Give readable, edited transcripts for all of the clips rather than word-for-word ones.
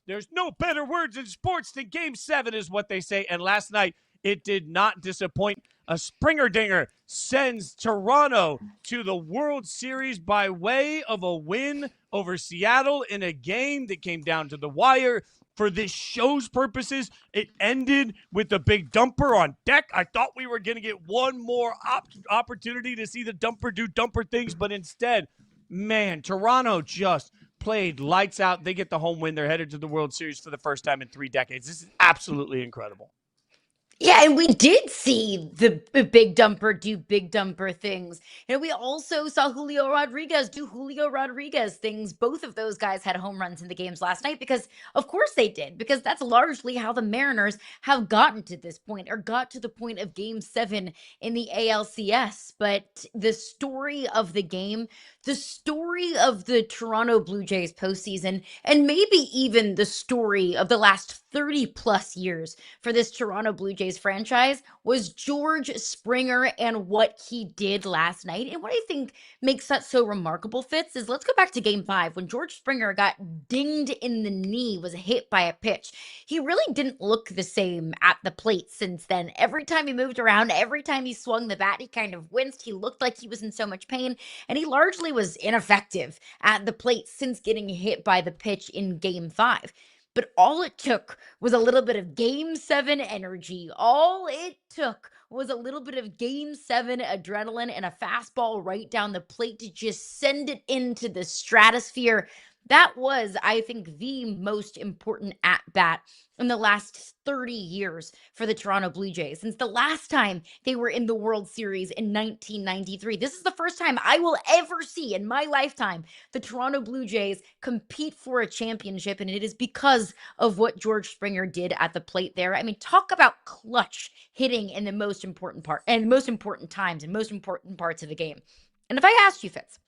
There's no better words in sports than Game 7 is what they say. And last night, it did not disappoint. A Springer Dinger sends Toronto to the World Series by way of a win over Seattle in a game that came down to the wire. For this show's purposes, it ended with the big dumper on deck. I thought we were going to get one more opportunity to see the dumper do dumper things, but instead, man, Toronto just played lights out. They get the home win. They're headed to the World Series for the first time in 3 decades. This is absolutely incredible. Yeah, and we did see the big dumper do big dumper things. And we also saw Julio Rodriguez do Julio Rodriguez things. Both of those guys had home runs in the games last night because, of course, they did. Because that's largely how the Mariners have gotten to this point, or got to the point of Game 7 in the ALCS. But the story of the game, the story of the Toronto Blue Jays postseason, and maybe even the story of the last 30 plus years for this Toronto Blue Jays franchise was George Springer and what he did last night. And what I think makes that so remarkable, Fitz, is let's go back to Game 5 when George Springer got dinged in the knee, was hit by a pitch. He really didn't look the same at the plate since then. Every time he moved around, every time he swung the bat, he kind of winced. He looked like he was in so much pain, and he largely was ineffective at the plate since getting hit by the pitch in Game 5. But all it took was a little bit of Game 7 energy. All it took was a little bit of Game 7 adrenaline and a fastball right down the plate to just send it into the stratosphere. That was, I think, the most important at-bat in the last 30 years for the Toronto Blue Jays. Since the last time they were in the World Series in 1993. This is the first time I will ever see in my lifetime the Toronto Blue Jays compete for a championship, and it is because of what George Springer did at the plate there. I mean, talk about clutch hitting in the most important part, and most important times, and most important parts of the game. And if I asked you, Fitz,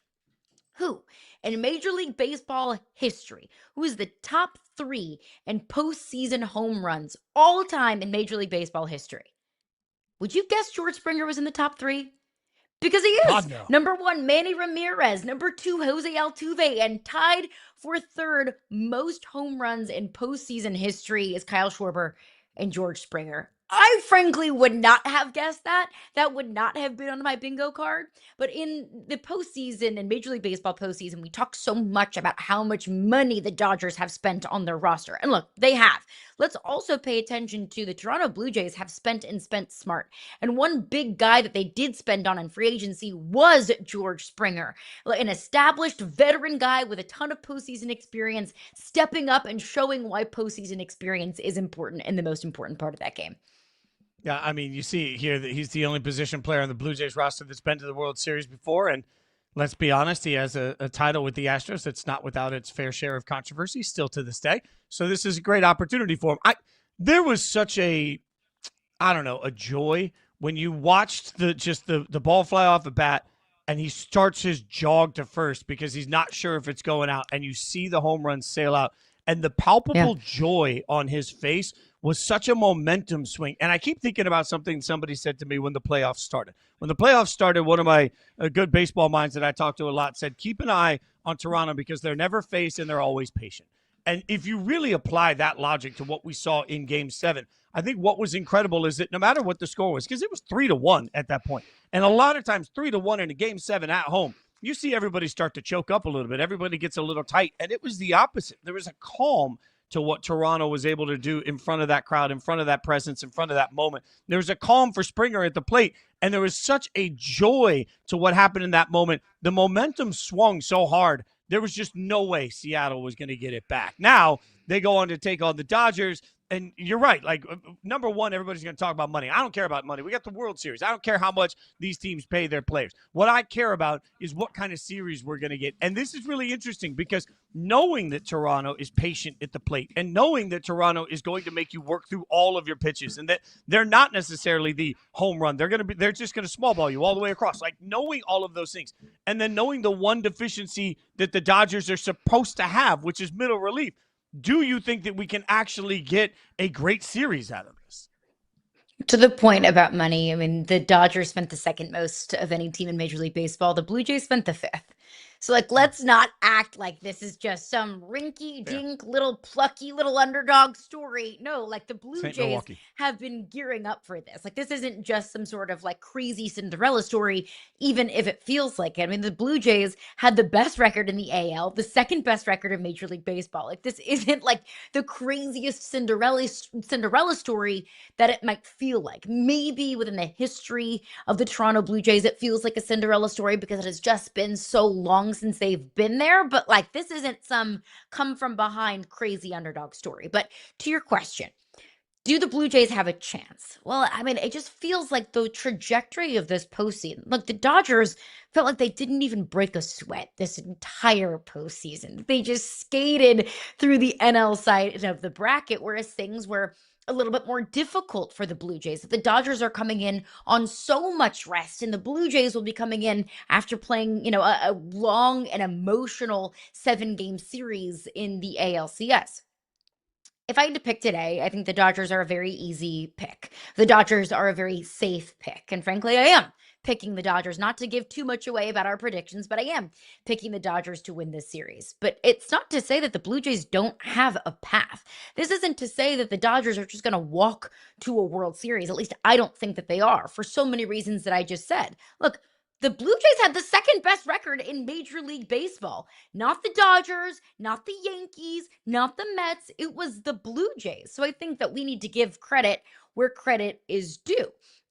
who in Major League Baseball history, who is the top 3 in postseason home runs all time in Major League Baseball history, would you guess George Springer was in the top 3? Because he is. God, no. Number 1, Manny Ramirez. Number 2, Jose Altuve. And tied for 3rd most home runs in postseason history is Kyle Schwarber and George Springer. I frankly would not have guessed that. That would not have been on my bingo card. But in the postseason, in Major League Baseball postseason, we talk so much about how much money the Dodgers have spent on their roster. And look, they have. Let's also pay attention to the Toronto Blue Jays have spent smart. And one big guy that they did spend on in free agency was George Springer, an established veteran guy with a ton of postseason experience, stepping up and showing why postseason experience is important and the most important part of that game. Yeah, I mean, you see here that he's the only position player on the Blue Jays roster that's been to the World Series before. And let's be honest, he has a title with the Astros that's not without its fair share of controversy still to this day. So this is a great opportunity for him. There was such a joy when you watched the ball fly off the bat and he starts his jog to first because he's not sure if it's going out, and you see the home run sail out. And the palpable joy on his face was such a momentum swing. And I keep thinking about something somebody said to me when the playoffs started. When the playoffs started, one of my good baseball minds that I talk to a lot said, keep an eye on Toronto because they're never faced and they're always patient. And if you really apply that logic to what we saw in Game 7, I think what was incredible is that no matter what the score was, because it was 3-1 at that point, and a lot of times 3-1 in a Game 7 at home, you see everybody start to choke up a little bit. Everybody gets a little tight, and it was the opposite. There was a calm to what Toronto was able to do in front of that crowd, in front of that presence, in front of that moment. There was a calm for Springer at the plate, and there was such a joy to what happened in that moment. The momentum swung so hard, there was just no way Seattle was going to get it back. Now, they go on to take on the Dodgers. And you're right. Like, number one, everybody's going to talk about money. I don't care about money. We got the World Series. I don't care how much these teams pay their players. What I care about is what kind of series we're going to get. And this is really interesting because knowing that Toronto is patient at the plate and knowing that Toronto is going to make you work through all of your pitches and that they're not necessarily the home run. They're just going to small ball you all the way across. Like, knowing all of those things and then knowing the one deficiency that the Dodgers are supposed to have, which is middle relief. Do you think that we can actually get a great series out of this? To the point about money, I mean, the Dodgers spent the second most of any team in Major League Baseball. The Blue Jays spent the 5th. So, like, let's not act like this is just some rinky-dink little plucky little underdog story. No, like the Blue St. Jays Milwaukee. have been gearing up for this. Like, this isn't just some sort of like crazy Cinderella story, even if it feels like it. I mean, the Blue Jays had the best record in the AL, the second best record in Major League Baseball. Like, this isn't like the craziest Cinderella story that it might feel like. Maybe within the history of the Toronto Blue Jays, it feels like a Cinderella story because it has just been so long since they've been there. But like, this isn't some come from behind crazy underdog story. But to your question, do the Blue Jays have a chance? Well, I mean, it just feels like the trajectory of this postseason. Look, the Dodgers felt like they didn't even break a sweat this entire postseason. They just skated through the NL side of the bracket, whereas things were a little bit more difficult for the Blue Jays. The Dodgers are coming in on so much rest, and the Blue Jays will be coming in after playing, a long and emotional 7-game series in the ALCS. If I had to pick today, I think the Dodgers are a very easy pick. The Dodgers are a very safe pick. And frankly, I am picking the Dodgers, not to give too much away about our predictions, but I am picking the Dodgers to win this series. But it's not to say that the Blue Jays don't have a path. This isn't to say that the Dodgers are just going to walk to a World Series. At least I don't think that they are, for so many reasons that I just said. Look, the Blue Jays had the second best record in Major League Baseball. Not the Dodgers, not the Yankees, not the Mets. It was the Blue Jays. So I think that we need to give credit where credit is due.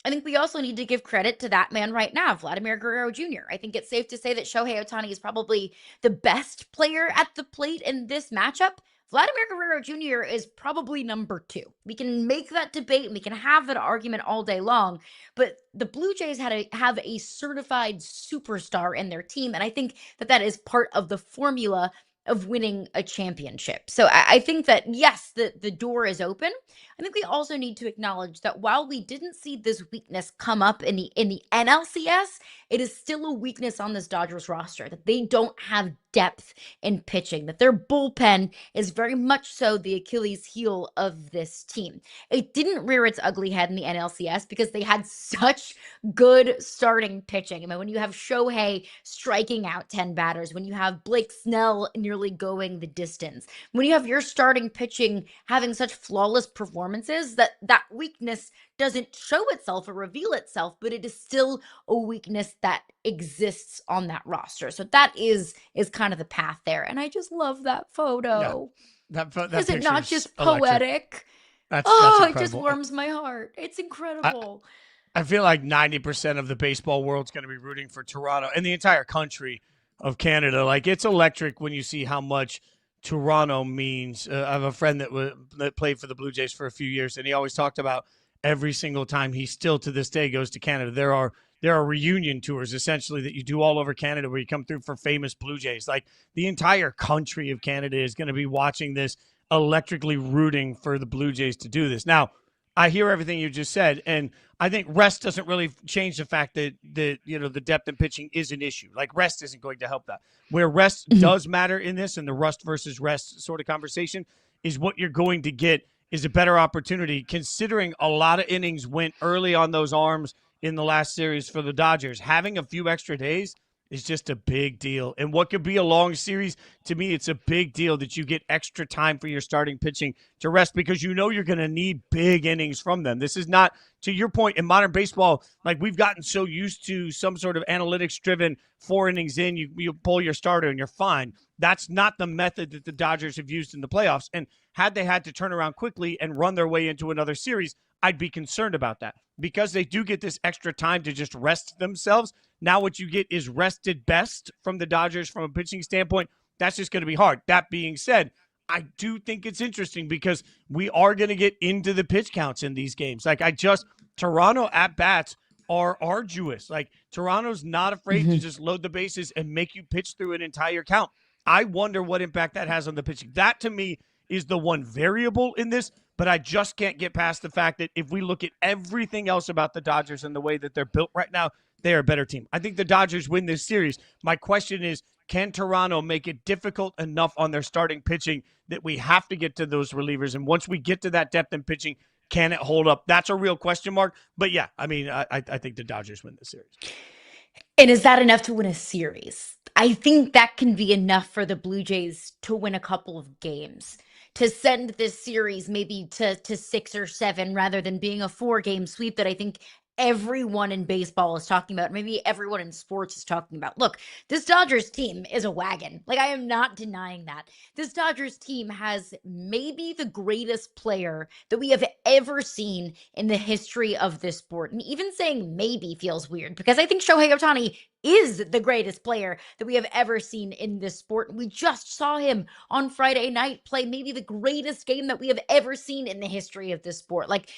I think we also need to give credit to that man right now, Vladimir Guerrero Jr. I think it's safe to say that Shohei Ohtani is probably the best player at the plate in this matchup. Vladimir Guerrero Jr. is probably number 2. We can make that debate and we can have that argument all day long, but the Blue Jays have a certified superstar in their team, and I think that is part of the formula of winning a championship. So I think that, yes, the door is open. I think we also need to acknowledge that while we didn't see this weakness come up in the NLCS, it is still a weakness on this Dodgers roster, that they don't have depth in pitching, that their bullpen is very much so the Achilles heel of this team. It didn't rear its ugly head in the NLCS because they had such good starting pitching. I mean, when you have Shohei striking out 10 batters, when you have Blake Snell nearly going the distance, when you have your starting pitching having such flawless performances, that weakness doesn't show itself or reveal itself, but it is still a weakness that exists on that roster. So that is kind of the path there. And I just love that photo. Yeah, that is it not just electric. Poetic? That's it just warms my heart. It's incredible. I feel like 90% of the baseball world's going to be rooting for Toronto and the entire country of Canada. Like, it's electric when you see how much Toronto means. I have a friend that played for the Blue Jays for a few years, and he always talked about every single time he still to this day goes to Canada. There are reunion tours essentially that you do all over Canada where you come through for famous Blue Jays. Like, the entire country of Canada is going to be watching this, electrically rooting for the Blue Jays to do this. Now, I hear everything you just said, and I think rest doesn't really change the fact that the depth in pitching is an issue. Like, rest isn't going to help that. Where rest does matter in this, and the rust versus rest sort of conversation, is what you're going to get is a better opportunity, considering a lot of innings went early on those arms in the last series for the Dodgers. Having a few extra days is just a big deal. And what could be a long series, to me, it's a big deal that you get extra time for your starting pitching to rest, because you know you're going to need big innings from them. This is not, to your point, in modern baseball, like, we've gotten so used to some sort of analytics-driven 4 innings in, you pull your starter and you're fine. That's not the method that the Dodgers have used in the playoffs. And had they had to turn around quickly and run their way into another series, I'd be concerned about that. Because they do get this extra time to just rest themselves, now what you get is rested best from the Dodgers from a pitching standpoint. That's just going to be hard. That being said, I do think it's interesting because we are going to get into the pitch counts in these games. Like, Toronto at-bats are arduous. Like, Toronto's not afraid to just load the bases and make you pitch through an entire count. I wonder what impact that has on the pitching. That, to me, is the one variable in this, but I just can't get past the fact that if we look at everything else about the Dodgers and the way that they're built right now, they are a better team. I think the Dodgers win this series. My question is, can Toronto make it difficult enough on their starting pitching that we have to get to those relievers? And once we get to that depth in pitching, can it hold up? That's a real question mark. But yeah, I mean, I think the Dodgers win this series. And is that enough to win a series? I think that can be enough for the Blue Jays to win a couple of games, to send this series maybe to 6 or 7 rather than being a 4-game sweep that I think everyone in baseball is talking about. Maybe everyone in sports is talking about. Look, this Dodgers team is a wagon. Like, I am not denying that. This Dodgers team has maybe the greatest player that we have ever seen in the history of this sport. And even saying maybe feels weird because I think Shohei Ohtani is the greatest player that we have ever seen in this sport. We just saw him on Friday night play maybe the greatest game that we have ever seen in the history of this sport. Like,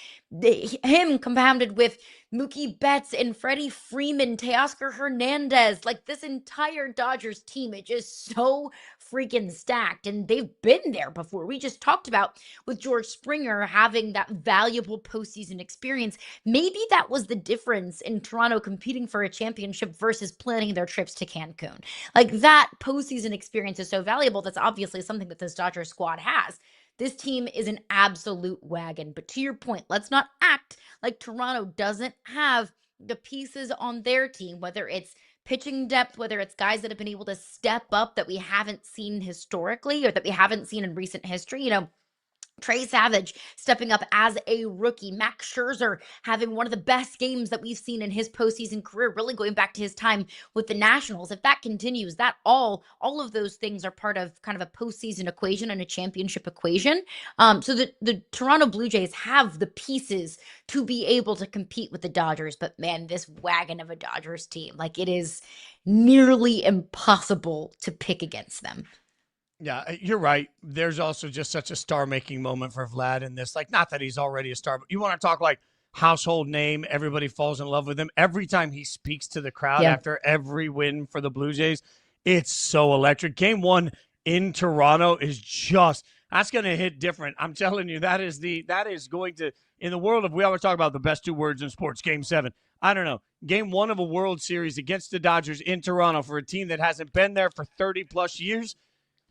him compounded with Mookie Betts and Freddie Freeman, Teoscar Hernandez, like this entire Dodgers team, it just so freaking stacked. And they've been there before. We just talked about with George Springer having that valuable postseason experience. Maybe that was the difference in Toronto competing for a championship versus planning their trips to Cancun. Like, that postseason experience is so valuable. That's obviously something that this Dodgers squad has. This team is an absolute wagon. But to your point, let's not act like Toronto doesn't have the pieces on their team, whether it's pitching depth, whether it's guys that have been able to step up that we haven't seen historically or that we haven't seen in recent history. Trey Savage stepping up as a rookie. Max Scherzer having one of the best games that we've seen in his postseason career, really going back to his time with the Nationals. If that continues, that all of those things are part of kind of a postseason equation and a championship equation. So the Toronto Blue Jays have the pieces to be able to compete with the Dodgers. But man, this wagon of a Dodgers team, like, it is nearly impossible to pick against them. Yeah, you're right. There's also just such a star-making moment for Vlad in this. Like, not that he's already a star, but you want to talk like household name. Everybody falls in love with him. Every time he speaks to the crowd after every win for the Blue Jays, it's so electric. Game 1 in Toronto is just, that's going to hit different. I'm telling you, that is going to, in the world of, we always talk about the best 2 words in sports, Game 7. I don't know. Game 1 of a World Series against the Dodgers in Toronto for a team that hasn't been there for 30-plus years.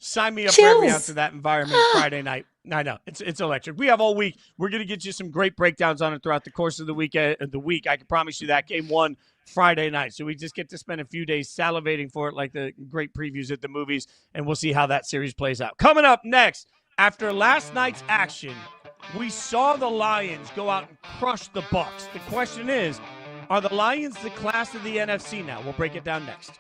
Sign me up for every ounce of that environment Friday night. I know. It's electric. We have all week. We're going to get you some great breakdowns on it throughout the course of the week. I can promise you that. Game 1, Friday night. So we just get to spend a few days salivating for it like the great previews at the movies, and we'll see how that series plays out. Coming up next, after last night's action, we saw the Lions go out and crush the Bucs. The question is, are the Lions the class of the NFC now? We'll break it down next.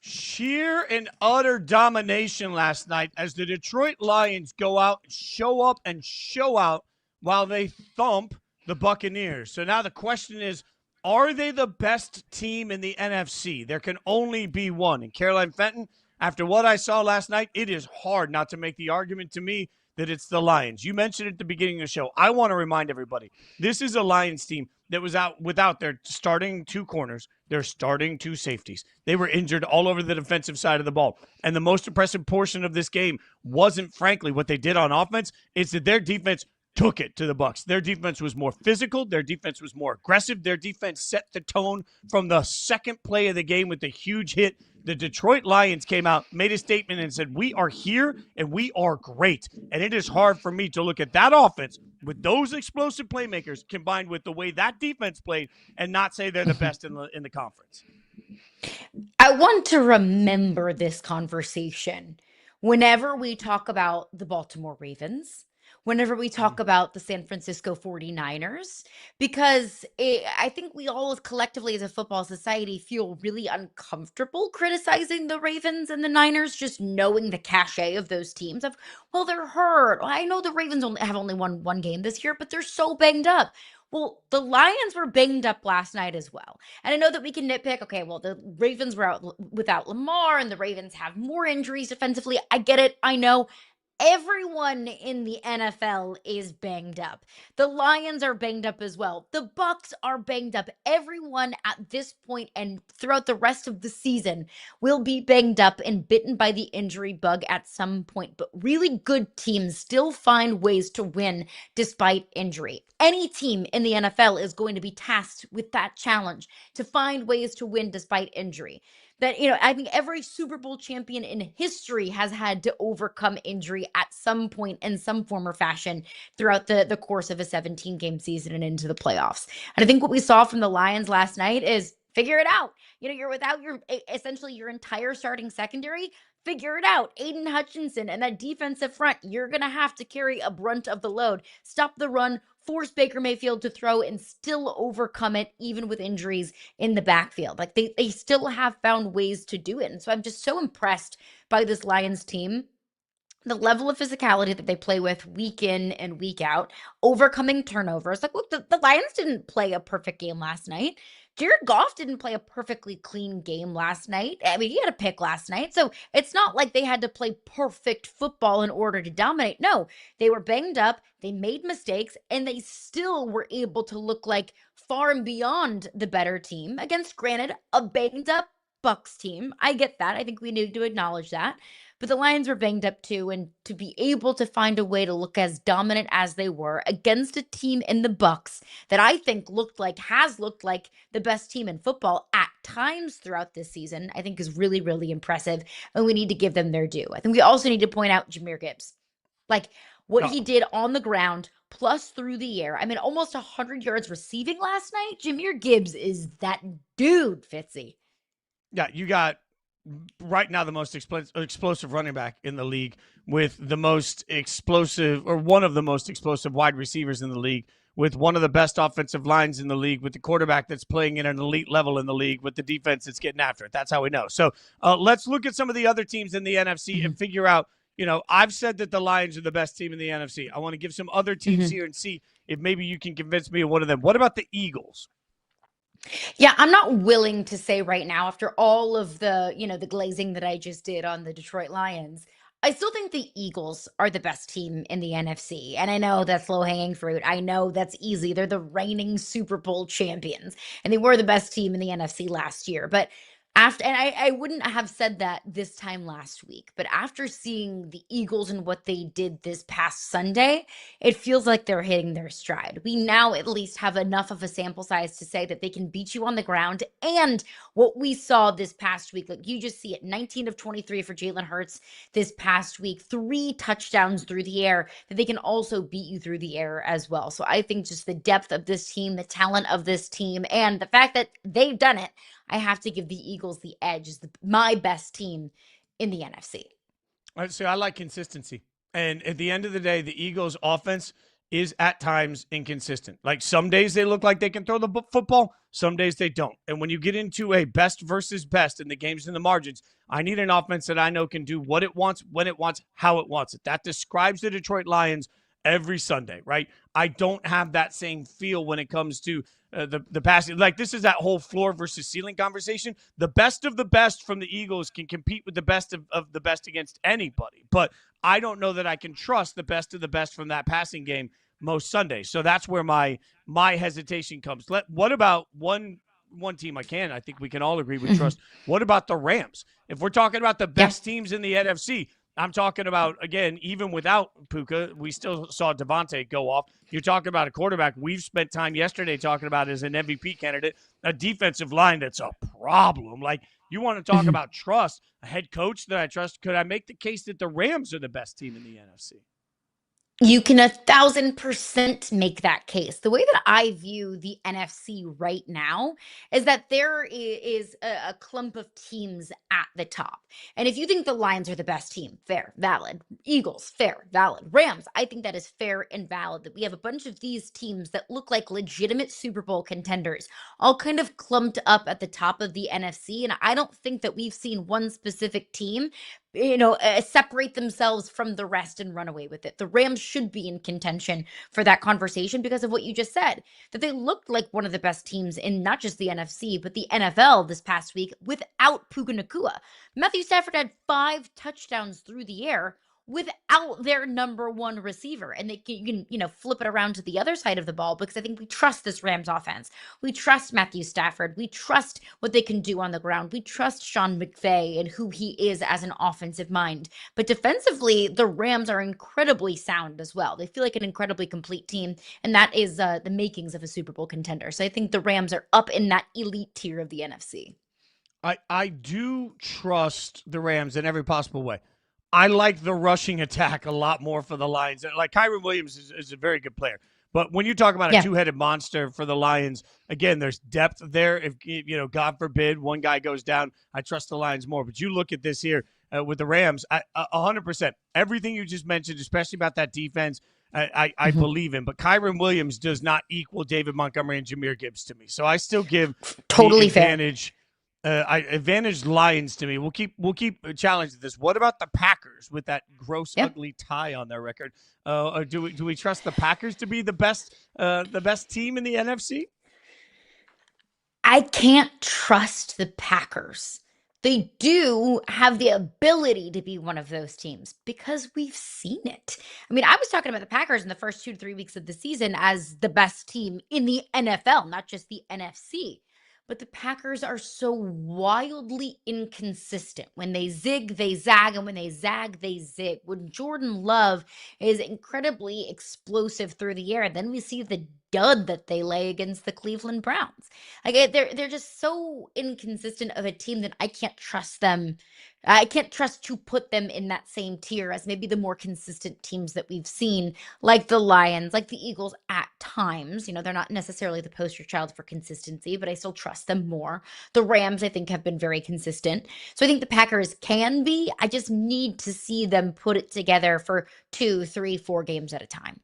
Sheer and utter domination last night as the Detroit Lions go out, show up, and show out while they thump the Buccaneers. So now the question is, are they the best team in the NFC? There can only be one. And Caroline Fenton, after what I saw last night, it is hard not to make the argument to me that it's the Lions. You mentioned at the beginning of the show. I want to remind everybody, this is a Lions team that was out without their starting 2 corners, their starting 2 safeties. They were injured all over the defensive side of the ball. And the most impressive portion of this game wasn't, frankly, what they did on offense. It's that their defense took it to the Bucs. Their defense was more physical. Their defense was more aggressive. Their defense set the tone from the second play of the game with the huge hit. The Detroit Lions came out, made a statement, and said, we are here, and we are great. And it is hard for me to look at that offense with those explosive playmakers combined with the way that defense played and not say they're the best in the conference. I want to remember this conversation whenever we talk about the Baltimore Ravens, whenever we talk about the San Francisco 49ers, because I think we all collectively as a football society feel really uncomfortable criticizing the Ravens and the Niners, just knowing the cachet of those teams of, well, they're hurt. I know the Ravens have only won 1 game this year, but they're so banged up. Well, the Lions were banged up last night as well. And I know that we can nitpick, okay, well, the Ravens were out without Lamar and the Ravens have more injuries defensively. I get it. I know. Everyone in the NFL is banged up. The Lions are banged up as well. The Bucs are banged up. Everyone at this point and throughout the rest of the season will be banged up and bitten by the injury bug at some point. But really good teams still find ways to win despite injury. Any team in the NFL is going to be tasked with that challenge to find ways to win despite injury. That, I think every Super Bowl champion in history has had to overcome injury at some point in some form or fashion throughout the course of a 17-game season and into the playoffs. And I think what we saw from the Lions last night is figure it out. You're without essentially your entire starting secondary. Figure it out. Aiden Hutchinson and that defensive front, you're going to have to carry a brunt of the load. Stop the run, force Baker Mayfield to throw, and still overcome it, even with injuries in the backfield. Like they still have found ways to do it. And so I'm just so impressed by this Lions team. The level of physicality that they play with week in and week out, overcoming turnovers. Like, look, the Lions didn't play a perfect game last night. Jared Goff didn't play a perfectly clean game last night. I mean, he had a pick last night. So it's not like they had to play perfect football in order to dominate. No, they were banged up. They made mistakes, and they still were able to look like far and beyond the better team against, granted, a banged up Bucs team. I get that. I think we need to acknowledge that. But the Lions were banged up too, and to be able to find a way to look as dominant as they were against a team in the Bucs that I think has looked like the best team in football at times throughout this season, I think is really, really impressive, and we need to give them their due. I think we also need to point out Jahmyr Gibbs. Like what he did on the ground plus through the air. I mean, almost 100 yards receiving last night. Jahmyr Gibbs is that dude, Fitzy. Yeah, you got right now the most explosive running back in the league with the most explosive, or one of the most explosive wide receivers in the league, with one of the best offensive lines in the league, with the quarterback that's playing at an elite level in the league, with the defense that's getting after it. That's how we know. So let's look at some of the other teams in the NFC and figure out, I've said that the Lions are the best team in the NFC. I want to give some other teams here and see if maybe you can convince me of one of them. What about the Eagles? Yeah, I'm not willing to say right now, after all of the, the glazing that I just did on the Detroit Lions, I still think the Eagles are the best team in the NFC. And I know that's low-hanging fruit. I know that's easy. They're the reigning Super Bowl champions, and they were the best team in the NFC last year. But I wouldn't have said that this time last week, but after seeing the Eagles and what they did this past Sunday, it feels like they're hitting their stride. We now at least have enough of a sample size to say that they can beat you on the ground. And what we saw this past week, like you just see it, 19 of 23 for Jalen Hurts this past week, 3 touchdowns through the air, that they can also beat you through the air as well. So I think just the depth of this team, the talent of this team, and the fact that they've done it, I have to give the Eagles the edge as my best team in the NFC. So I like consistency. And at the end of the day, the Eagles' offense is at times inconsistent. Like some days they look like they can throw the football, some days they don't. And when you get into a best versus best in the games and the margins, I need an offense that I know can do what it wants, when it wants, how it wants it. That describes the Detroit Lions every Sunday, right? I don't have that same feel when it comes to the passing. Like, this is that whole floor versus ceiling conversation. The best of the best from the Eagles can compete with the best of the best against anybody. But I don't know that I can trust the best of the best from that passing game most Sundays. So that's where my hesitation comes. What about one team I think we can all agree we trust. What about the Rams? If we're talking about the best teams in the NFC, I'm talking about, again, even without Puka, we still saw Devontae go off. You're talking about a quarterback we've spent time yesterday talking about as an MVP candidate, a defensive line that's a problem. Like, you want to talk about trust, a head coach that I trust. Could I make the case that the Rams are the best team in the NFC? You can 1,000% make that case. The way that I view the NFC right now is that there is a clump of teams at the top. And if you think the Lions are the best team, fair, valid. Eagles, fair, valid. Rams, I think that is fair and valid. That we have a bunch of these teams that look like legitimate Super Bowl contenders, all kind of clumped up at the top of the NFC. And I don't think that we've seen one specific team separate themselves from the rest and run away with it. The Rams should be in contention for that conversation because of what you just said, that they looked like one of the best teams in not just the NFC, but the NFL this past week without Puka Nacua. Matthew Stafford had 5 touchdowns through the air without their number one receiver. And you can flip it around to the other side of the ball, because I think we trust this Rams offense. We trust Matthew Stafford. We trust what they can do on the ground. We trust Sean McVay and who he is as an offensive mind. But defensively, the Rams are incredibly sound as well. They feel like an incredibly complete team, and that is the makings of a Super Bowl contender. So I think the Rams are up in that elite tier of the NFC. I do trust the Rams in every possible way. I like the rushing attack a lot more for the Lions. Like, Kyren Williams is a very good player. But when you talk about a two-headed monster for the Lions, again, there's depth there. If, God forbid, one guy goes down, I trust the Lions more. But you look at this here with the Rams, 100%. Everything you just mentioned, especially about that defense, I believe in. But Kyren Williams does not equal David Montgomery and Jahmyr Gibbs to me. So I still give totally the advantage. Advantage Lions to me. We'll keep challenging this. What about the Packers with that gross, ugly tie on their record? Do we trust the Packers to be the best team in the NFC? I can't trust the Packers. They do have the ability to be one of those teams because we've seen it. I mean, I was talking about the Packers in the first 2 to 3 weeks of the season as the best team in the NFL, not just the NFC. But the Packers are so wildly inconsistent. When they zig, they zag, and when they zag, they zig. When Jordan Love is incredibly explosive through the air, then we see the dud that they lay against the Cleveland Browns. Like, they're just so inconsistent of a team that I can't trust them. I can't trust to put them in that same tier as maybe the more consistent teams that we've seen, like the Lions, like the Eagles at times. They're not necessarily the poster child for consistency, but I still trust them more. The Rams, I think, have been very consistent. So I think the Packers can be. I just need to see them put it together for 2, 3, 4 games at a time.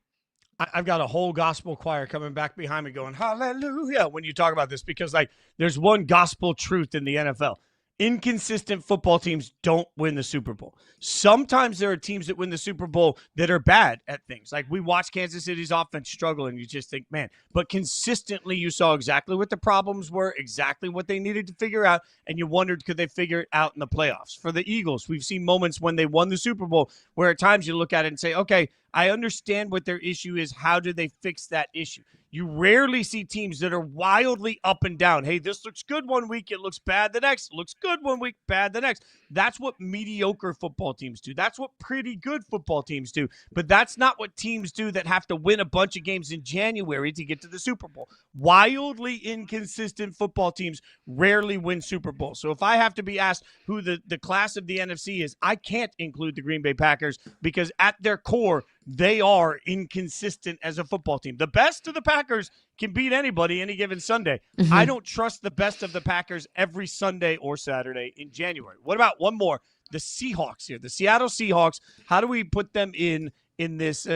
I've got a whole gospel choir coming back behind me going, hallelujah, when you talk about this, because there's one gospel truth in the NFL. Inconsistent football teams don't win the Super Bowl. Sometimes there are teams that win the Super Bowl that are bad at things. Like, we watch Kansas City's offense struggle, and you just think, man. But consistently, you saw exactly what the problems were, exactly what they needed to figure out, and you wondered, could they figure it out in the playoffs? For the Eagles, we've seen moments when they won the Super Bowl where at times you look at it and say, okay, I understand what their issue is. How do they fix that issue? You rarely see teams that are wildly up and down. Hey, this looks good one week, it looks bad the next. It looks good one week, bad the next. That's what mediocre football teams do. That's what pretty good football teams do. But that's not what teams do that have to win a bunch of games in January to get to the Super Bowl. Wildly inconsistent football teams rarely win Super Bowls. So if I have to be asked who the class of the NFC is, I can't include the Green Bay Packers, because at their core, they are inconsistent as a football team. The best of the Packers can beat anybody any given Sunday. I don't trust the best of the Packers every Sunday or Saturday in January. What about one more? The Seahawks here, the Seattle Seahawks. How do we put them in this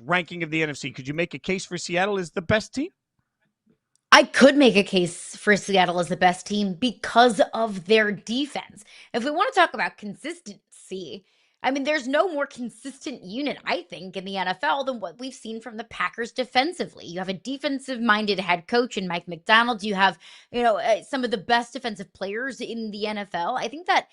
ranking of the NFC? Could you make a case for Seattle as the best team? I could make a case for Seattle as the best team because of their defense. If we want to talk about consistency, I mean, there's no more consistent unit, I think, in the NFL than what we've seen from the Packers defensively. You have a defensive-minded head coach in Mike McDonald. You have, some of the best defensive players in the NFL. I think that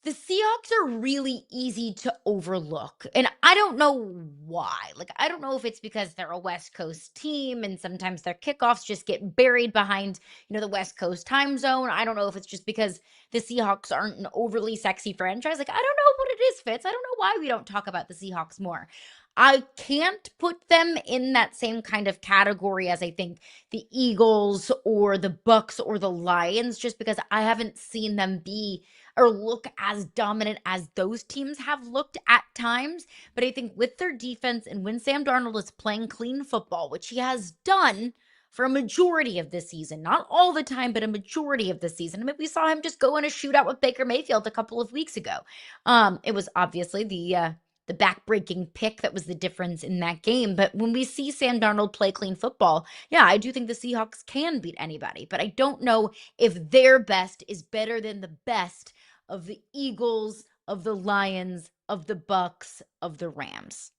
the Seahawks are really easy to overlook, and I don't know why. Like, I don't know if it's because they're a West Coast team and sometimes their kickoffs just get buried behind, the West Coast time zone. I don't know if it's just because the Seahawks aren't an overly sexy franchise. Like, I don't know what it is, Fitz. I don't know why we don't talk about the Seahawks more. I can't put them in that same kind of category as I think the Eagles or the Bucs or the Lions, just because I haven't seen them be or look as dominant as those teams have looked at times. But I think with their defense and when Sam Darnold is playing clean football, which he has done for a majority of this season, not all the time, but a majority of the season. I mean, we saw him just go in a shootout with Baker Mayfield a couple of weeks ago. It was obviously the back-breaking pick that was the difference in that game. But when we see Sam Darnold play clean football, yeah, I do think the Seahawks can beat anybody. But I don't know if their best is better than the best of the Eagles, of the Lions, of the Bucs, of the Rams.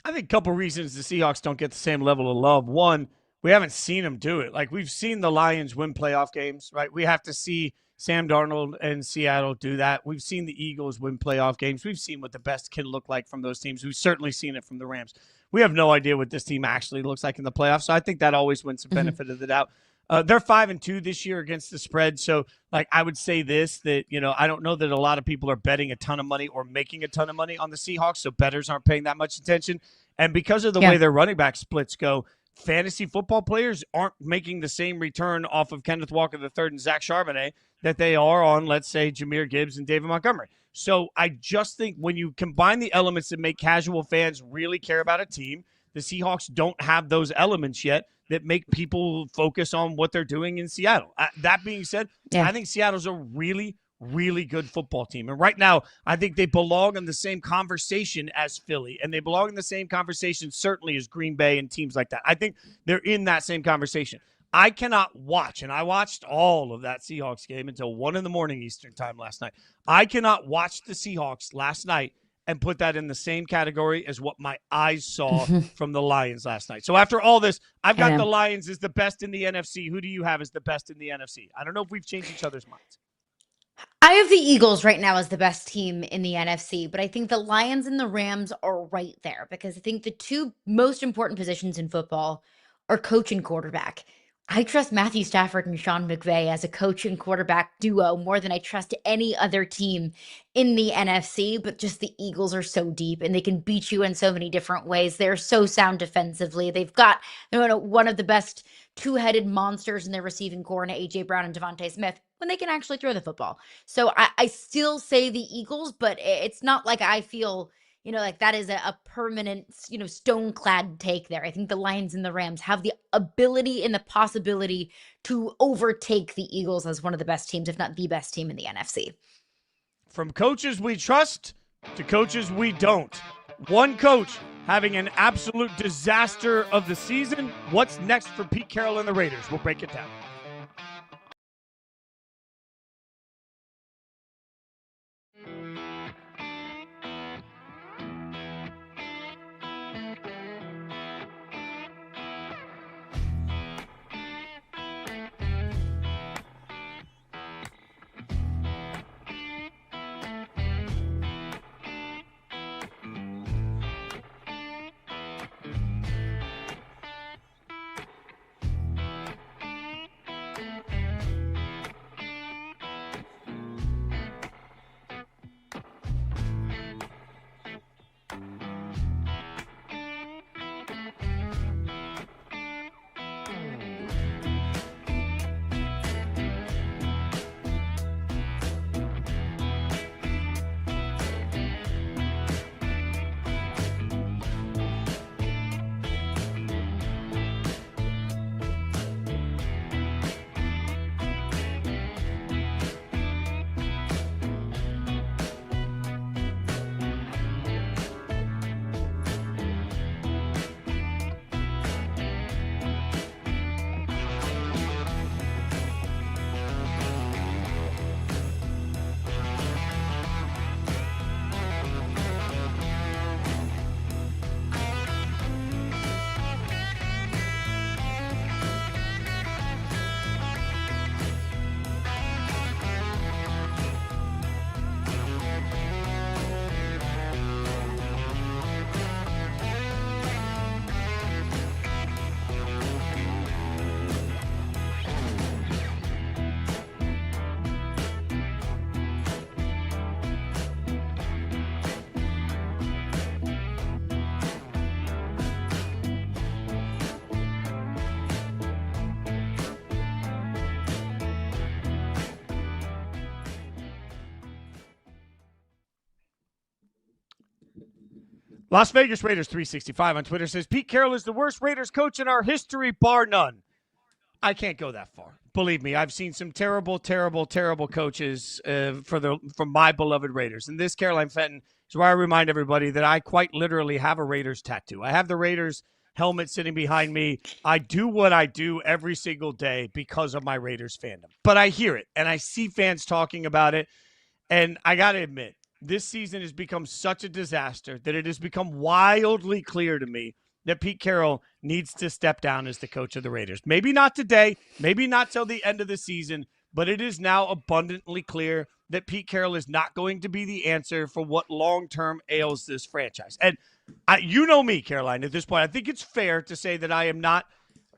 I think a couple reasons the Seahawks don't get the same level of love. One, we haven't seen them do it. Like, we've seen the Lions win playoff games, right? We have to see Sam Darnold and Seattle do that. We've seen the Eagles win playoff games. We've seen what the best can look like from those teams. We've certainly seen it from the Rams. We have no idea what this team actually looks like in the playoffs, so I think that always wins the benefit of the doubt. They're 5-2 this year against the spread. So, I would say that, I don't know that a lot of people are betting a ton of money or making a ton of money on the Seahawks. So bettors aren't paying that much attention. And because of the way their running back splits go, fantasy football players aren't making the same return off of Kenneth Walker III and Zach Charbonnet that they are on, let's say, Jahmyr Gibbs and David Montgomery. So I just think when you combine the elements that make casual fans really care about a team, the Seahawks don't have those elements yet that make people focus on what they're doing in Seattle. That being said, I think Seattle's a really, really good football team. And right now, I think they belong in the same conversation as Philly, and they belong in the same conversation certainly as Green Bay and teams like that. I think they're in that same conversation. I cannot watch, and I watched all of that Seahawks game until 1 a.m. Eastern time last night. I cannot watch the Seahawks last night and put that in the same category as what my eyes saw from the Lions last night. So after all this, I've got the Lions as the best in the NFC. Who do you have as the best in the NFC? I don't know if we've changed each other's minds. I have the Eagles right now as the best team in the NFC, but I think the Lions and the Rams are right there because I think the two most important positions in football are coach and quarterback. I trust Matthew Stafford and Sean McVay as a coach and quarterback duo more than I trust any other team in the NFC, but just the Eagles are so deep and they can beat you in so many different ways. They're so sound defensively. They've got one of the best two-headed monsters in their receiving core in A.J. Brown and Devontae Smith when they can actually throw the football. So I still say the Eagles, but it's not like I feel like that is a permanent, stone-clad take there. I think the Lions and the Rams have the ability and the possibility to overtake the Eagles as one of the best teams, if not the best team in the NFC. From coaches we trust to coaches we don't. One coach having an absolute disaster of the season. What's next for Pete Carroll and the Raiders? We'll break it down. Las Vegas Raiders 365 on Twitter says Pete Carroll is the worst Raiders coach in our history, bar none. I can't go that far. Believe me, I've seen some terrible, terrible, terrible coaches from my beloved Raiders. And this, Caroline Fenton, is why I remind everybody that I quite literally have a Raiders tattoo. I have the Raiders helmet sitting behind me. I do what I do every single day because of my Raiders fandom. But I hear it, and I see fans talking about it. And I got to admit, this season has become such a disaster that it has become wildly clear to me that Pete Carroll needs to step down as the coach of the Raiders. Maybe not today, maybe not till the end of the season, but it is now abundantly clear that Pete Carroll is not going to be the answer for what long-term ails this franchise. And you know me, Caroline, at this point, I think it's fair to say that I am not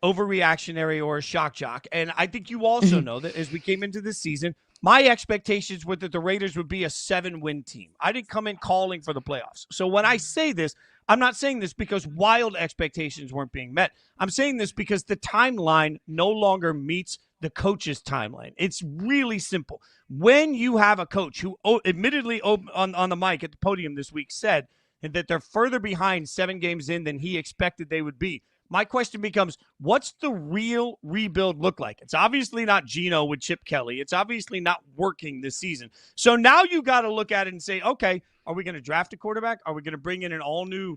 overreactionary or a shock jock. And I think you also know that as we came into this season, my expectations were that the Raiders would be a 7-win team. I didn't come in calling for the playoffs. So when I say this, I'm not saying this because wild expectations weren't being met. I'm saying this because the timeline no longer meets the coach's timeline. It's really simple. When you have a coach who admittedly on the mic at the podium this week said that they're further behind 7 games in than he expected they would be, my question becomes, what's the real rebuild look like? It's obviously not Geno with Chip Kelly. It's obviously not working this season. So now you got to look at it and say, okay, are we going to draft a quarterback? Are we going to bring in an all-new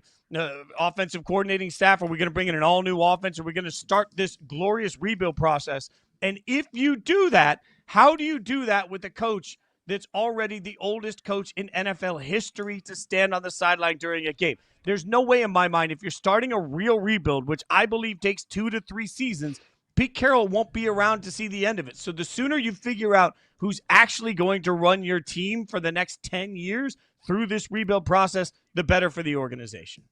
offensive coordinating staff? Are we going to bring in an all-new offense? Are we going to start this glorious rebuild process? And if you do that, how do you do that with a coach that's already the oldest coach in NFL history to stand on the sideline during a game? There's no way in my mind, if you're starting a real rebuild, which I believe takes 2 to 3 seasons, Pete Carroll won't be around to see the end of it. So the sooner you figure out who's actually going to run your team for the next 10 years through this rebuild process, the better for the organization.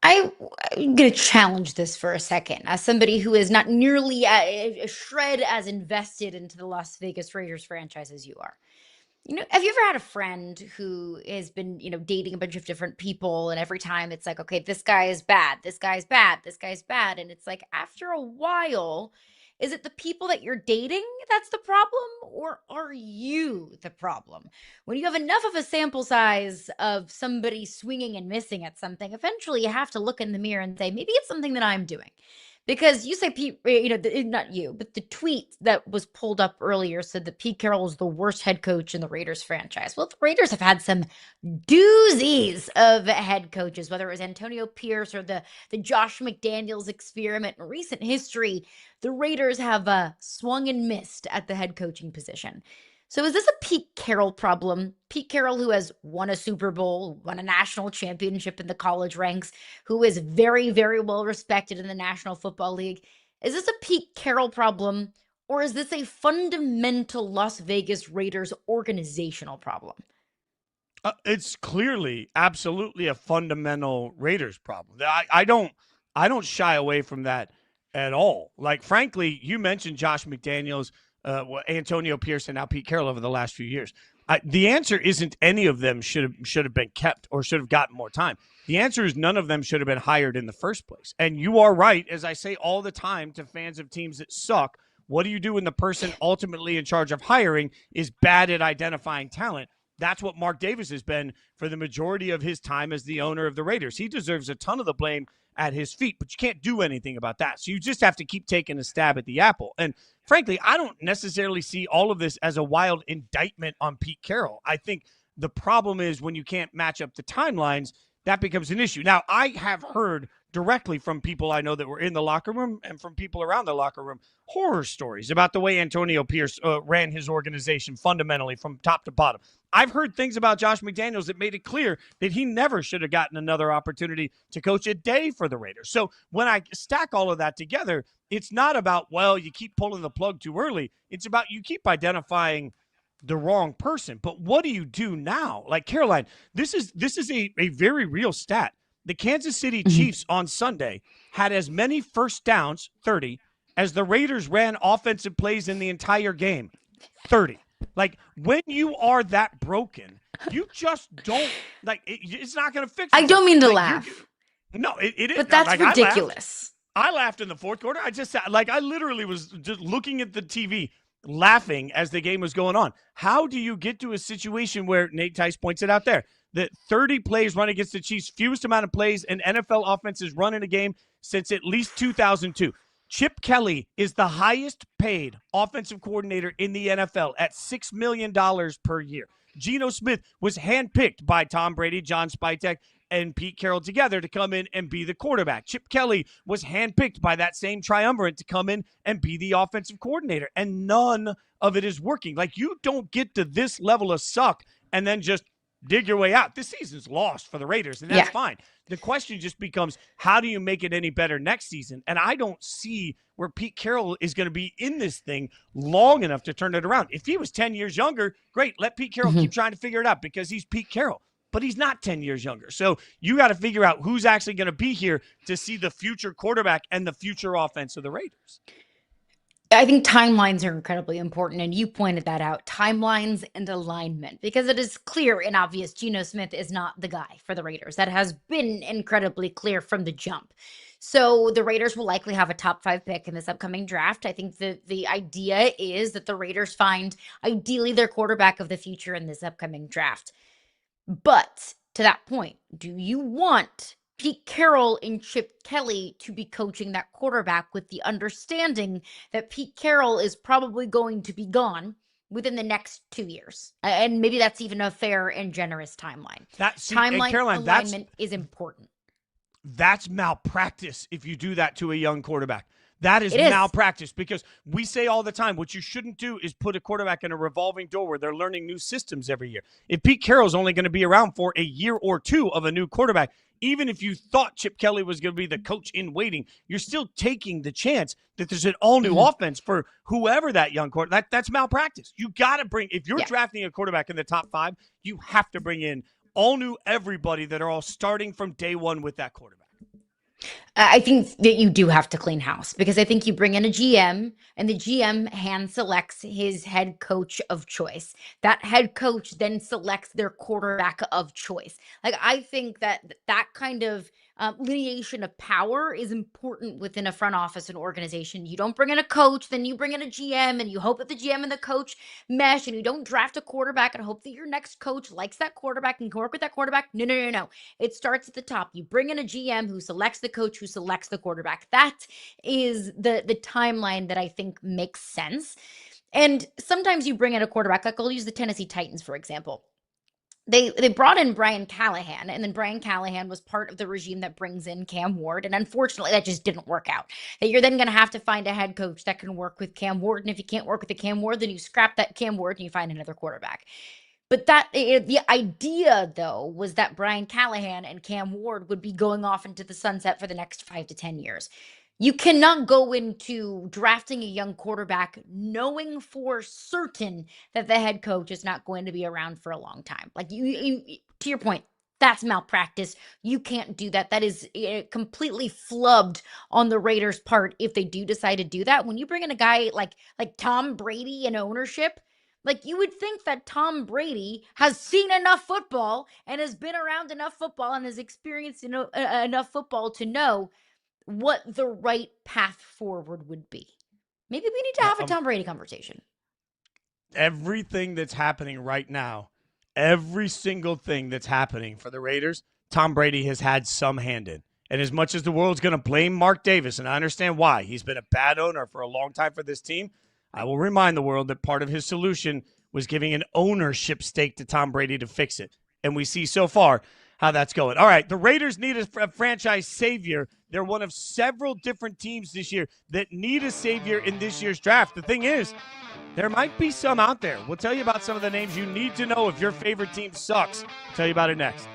I'm going to challenge this for a second. As somebody who is not nearly a shred as invested into the Las Vegas Raiders franchise as you are. Have you ever had a friend who has been, dating a bunch of different people, and every time it's like, okay, this guy is bad, this guy's bad, this guy's bad. And it's like, after a while, is it the people that you're dating that's the problem, or are you the problem? When you have enough of a sample size of somebody swinging and missing at something, eventually you have to look in the mirror and say, maybe it's something that I'm doing. Because you say, Pete, not you, but the tweet that was pulled up earlier said that Pete Carroll is the worst head coach in the Raiders franchise. Well, the Raiders have had some doozies of head coaches, whether it was Antonio Pierce or the Josh McDaniels experiment in recent history. The Raiders have swung and missed at the head coaching position. So is this a Pete Carroll problem? Pete Carroll, who has won a Super Bowl, won a national championship in the college ranks, who is very, very well respected in the National Football League. Is this a Pete Carroll problem, or is this a fundamental Las Vegas Raiders organizational problem? It's clearly, absolutely a fundamental Raiders problem. I don't shy away from that at all. Like, frankly, you mentioned Josh McDaniels, Antonio Pierce, and now Pete Carroll over the last few years. The answer isn't any of them should have been kept or should have gotten more time. The answer is none of them should have been hired in the first place. And you are right, as I say all the time to fans of teams that suck, what do you do when the person ultimately in charge of hiring is bad at identifying talent? That's what Mark Davis has been for the majority of his time as the owner of the Raiders. He deserves a ton of the blame at his feet, but you can't do anything about that. So you just have to keep taking a stab at the apple. And frankly, I don't necessarily see all of this as a wild indictment on Pete Carroll. I think the problem is when you can't match up the timelines, that becomes an issue. Now, I have heard directly from people I know that were in the locker room and from people around the locker room horror stories about the way Antonio Pierce ran his organization fundamentally from top to bottom. I've heard things about Josh McDaniels that made it clear that he never should have gotten another opportunity to coach a day for the Raiders. So when I stack all of that together, it's not about, well, you keep pulling the plug too early. It's about you keep identifying the wrong person. But what do you do now? Like, Caroline, this is a very real stat. The Kansas City Chiefs on Sunday had as many first downs, 30, as the Raiders ran offensive plays in the entire game, 30. Like, when you are that broken, you just don't, like, it's not going to fix it. I don't mean to laugh. No, it is. But that's ridiculous. I laughed in the fourth quarter. I literally was just looking at the TV. laughing as the game was going on. How do you get to a situation where Nate Tice points it out there, that 30 plays run against the Chiefs, fewest amount of plays an NFL offense has run in a game since at least 2002. Chip Kelly is the highest paid offensive coordinator in the NFL at $6 million per year. Geno Smith was handpicked by Tom Brady, John Spytek, and Pete Carroll together to come in and be the quarterback. Chip Kelly was handpicked by that same triumvirate to come in and be the offensive coordinator, and none of it is working. Like, you don't get to this level of suck and then just dig your way out. This season's lost for the Raiders, and that's fine. The question just becomes, how do you make it any better next season? And I don't see where Pete Carroll is going to be in this thing long enough to turn it around. If he was 10 years younger, great. Let Pete Carroll keep trying to figure it out, because he's Pete Carroll. But he's not 10 years younger. So you got to figure out who's actually going to be here to see the future quarterback and the future offense of the Raiders. I think timelines are incredibly important, and you pointed that out, timelines and alignment, because it is clear and obvious Geno Smith is not the guy for the Raiders. That has been incredibly clear from the jump. So the Raiders will likely have a top 5 pick in this upcoming draft. I think the idea is that the Raiders find ideally their quarterback of the future in this upcoming draft. But to that point, do you want Pete Carroll and Chip Kelly to be coaching that quarterback with the understanding that Pete Carroll is probably going to be gone within the next 2 years? And maybe that's even a fair and generous timeline. Alignment is important. That's malpractice if you do that to a young quarterback. That is malpractice, because we say all the time, what you shouldn't do is put a quarterback in a revolving door where they're learning new systems every year. If Pete Carroll's only going to be around for a year or two of a new quarterback, even if you thought Chip Kelly was going to be the coach in waiting, you're still taking the chance that there's an all-new offense for whoever that young quarterback. That's malpractice. You got to bring, if you're drafting a quarterback in the top 5, you have to bring in all-new everybody that are all starting from day one with that quarterback. I think that you do have to clean house, because I think you bring in a GM and the GM hand selects his head coach of choice. That head coach then selects their quarterback of choice. Like, I think that kind of lineation of power is important within a front office and organization. You don't bring in a coach, then you bring in a GM, and you hope that the GM and the coach mesh, and you don't draft a quarterback and hope that your next coach likes that quarterback and can work with that quarterback. No. It starts at the top. You bring in a GM who selects the coach who selects the quarterback. That is the timeline that I think makes sense. And sometimes you bring in a quarterback, like I'll use the Tennessee Titans, for example. They brought in Brian Callahan, and then Brian Callahan was part of the regime that brings in Cam Ward, and unfortunately that just didn't work out. And you're then going to have to find a head coach that can work with Cam Ward, and if you can't work with the Cam Ward, then you scrap that Cam Ward and you find another quarterback. But the idea, though, was that Brian Callahan and Cam Ward would be going off into the sunset for the next 5 to 10 years. You cannot go into drafting a young quarterback knowing for certain that the head coach is not going to be around for a long time. Like, you to your point, that's malpractice. You can't do that. That is completely flubbed on the Raiders' part if they do decide to do that. When you bring in a guy like Tom Brady in ownership, like, you would think that Tom Brady has seen enough football and has been around enough football and has experienced enough football to know what the right path forward would be. Maybe we need to have a Tom Brady conversation. Everything that's happening right now, every single thing that's happening for the Raiders, Tom Brady has had some hand in. And as much as the world's going to blame Mark Davis, and I understand why, he's been a bad owner for a long time for this team, I will remind the world that part of his solution was giving an ownership stake to Tom Brady to fix it. And we see so far how that's going. All right, the Raiders need a franchise savior. They're one of several different teams this year that need a savior in this year's draft. The thing is, there might be some out there. We'll tell you about some of the names you need to know if your favorite team sucks. We'll tell you about it next.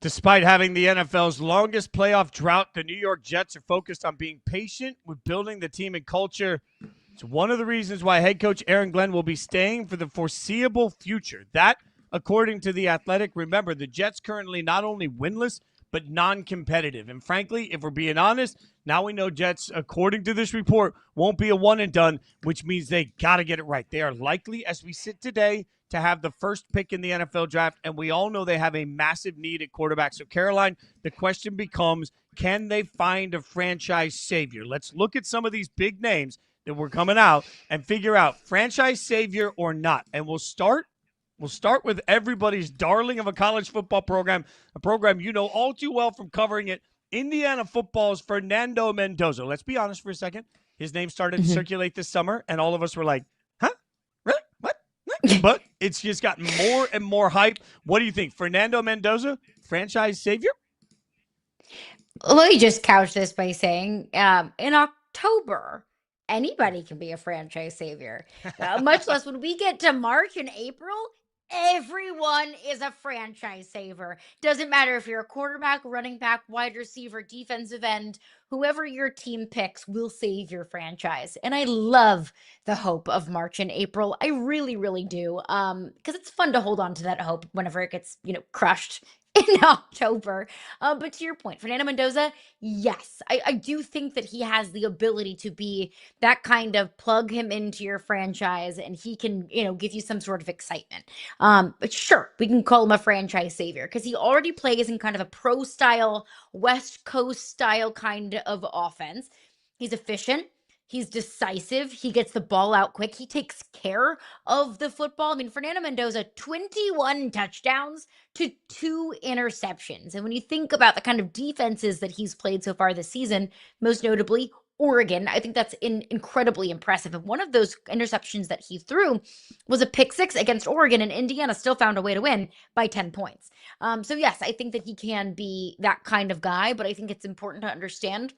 Despite having the NFL's longest playoff drought, the New York Jets are focused on being patient with building the team and culture. It's one of the reasons why head coach Aaron Glenn will be staying for the foreseeable future. That, according to The Athletic, remember, the Jets currently not only winless, but non-competitive. And frankly, if we're being honest, now we know Jets, according to this report, won't be a one and done, which means they got to get it right. They are likely, as we sit today, to have the first pick in the NFL draft, and we all know they have a massive need at quarterback. So, Caroline, the question becomes, can they find a franchise savior? Let's look at some of these big names that were coming out and figure out franchise savior or not. And we'll start with everybody's darling of a college football program, a program you know all too well from covering it, Indiana football's Fernando Mendoza. Let's be honest for a second. His name started to circulate this summer, and all of us were like, huh? Really? What? But it's just gotten more and more hype. What do you think? Fernando Mendoza, franchise savior? Let me just couch this by saying in October, anybody can be a franchise savior. Much less when we get to March and April, everyone is a franchise saver. Doesn't matter if you're a quarterback, running back, wide receiver, defensive end, whoever your team picks will save your franchise. And I love the hope of March and April. I really, really do. Because it's fun to hold on to that hope whenever it gets, crushed in October. But to your point, Fernando Mendoza, yes, I do think that he has the ability to be that kind of plug him into your franchise and he can, give you some sort of excitement. But sure, we can call him a franchise savior because he already plays in kind of a pro style, West Coast style kind of offense. He's efficient. He's decisive. He gets the ball out quick. He takes care of the football. I mean, Fernando Mendoza, 21 touchdowns to 2 interceptions. And when you think about the kind of defenses that he's played so far this season, most notably Oregon, I think that's incredibly impressive. And one of those interceptions that he threw was a pick 6 against Oregon, and Indiana still found a way to win by 10 points. So yes, I think that he can be that kind of guy, but I think it's important to understand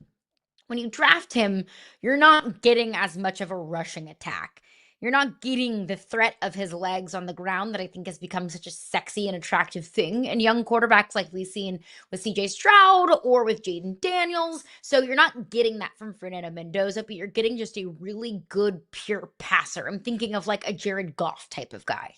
when you draft him, you're not getting as much of a rushing attack. You're not getting the threat of his legs on the ground that I think has become such a sexy and attractive thing in young quarterbacks like we've seen with CJ Stroud or with Jaden Daniels. So you're not getting that from Fernando Mendoza, but you're getting just a really good pure passer. I'm thinking of like a Jared Goff type of guy.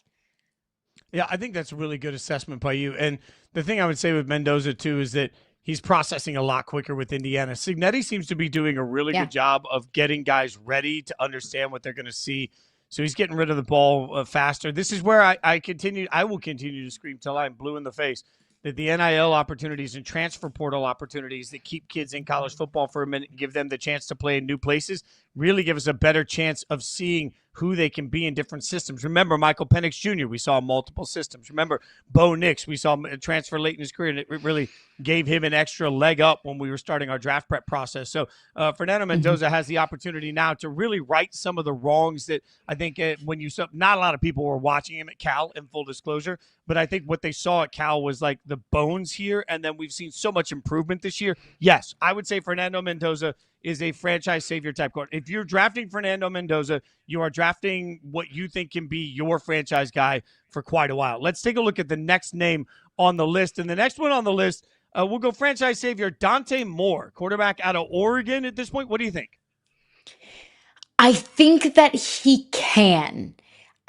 Yeah, I think that's a really good assessment by you. And the thing I would say with Mendoza, too, is that he's processing a lot quicker with Indiana. Signetti seems to be doing a really good job of getting guys ready to understand what they're going to see. So he's getting rid of the ball faster. This is where I will continue to scream till I'm blue in the face that the NIL opportunities and transfer portal opportunities that keep kids in college football for a minute and give them the chance to play in new places really give us a better chance of seeing who they can be in different systems. Remember, Michael Penix Jr., we saw multiple systems. Remember, Bo Nix, we saw a transfer late in his career, and it really gave him an extra leg up when we were starting our draft prep process. So Fernando Mendoza has the opportunity now to really right some of the wrongs that I think when you saw, not a lot of people were watching him at Cal, in full disclosure, but I think what they saw at Cal was like the bones here, and then we've seen so much improvement this year. Yes, I would say Fernando Mendoza is a franchise savior type guard. If you're drafting Fernando Mendoza, you are drafting what you think can be your franchise guy for quite a while. Let's take a look at the next name on the list. And the next one on the list, we'll go franchise savior Dante Moore, quarterback out of Oregon at this point. What do you think? I think that he can.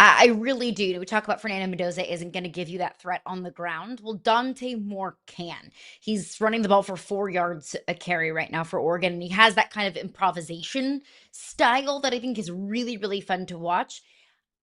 I really do. We talk about Fernando Mendoza isn't going to give you that threat on the ground. Well, Dante Moore can. He's running the ball for 4 yards a carry right now for Oregon, and he has that kind of improvisation style that I think is really, really fun to watch.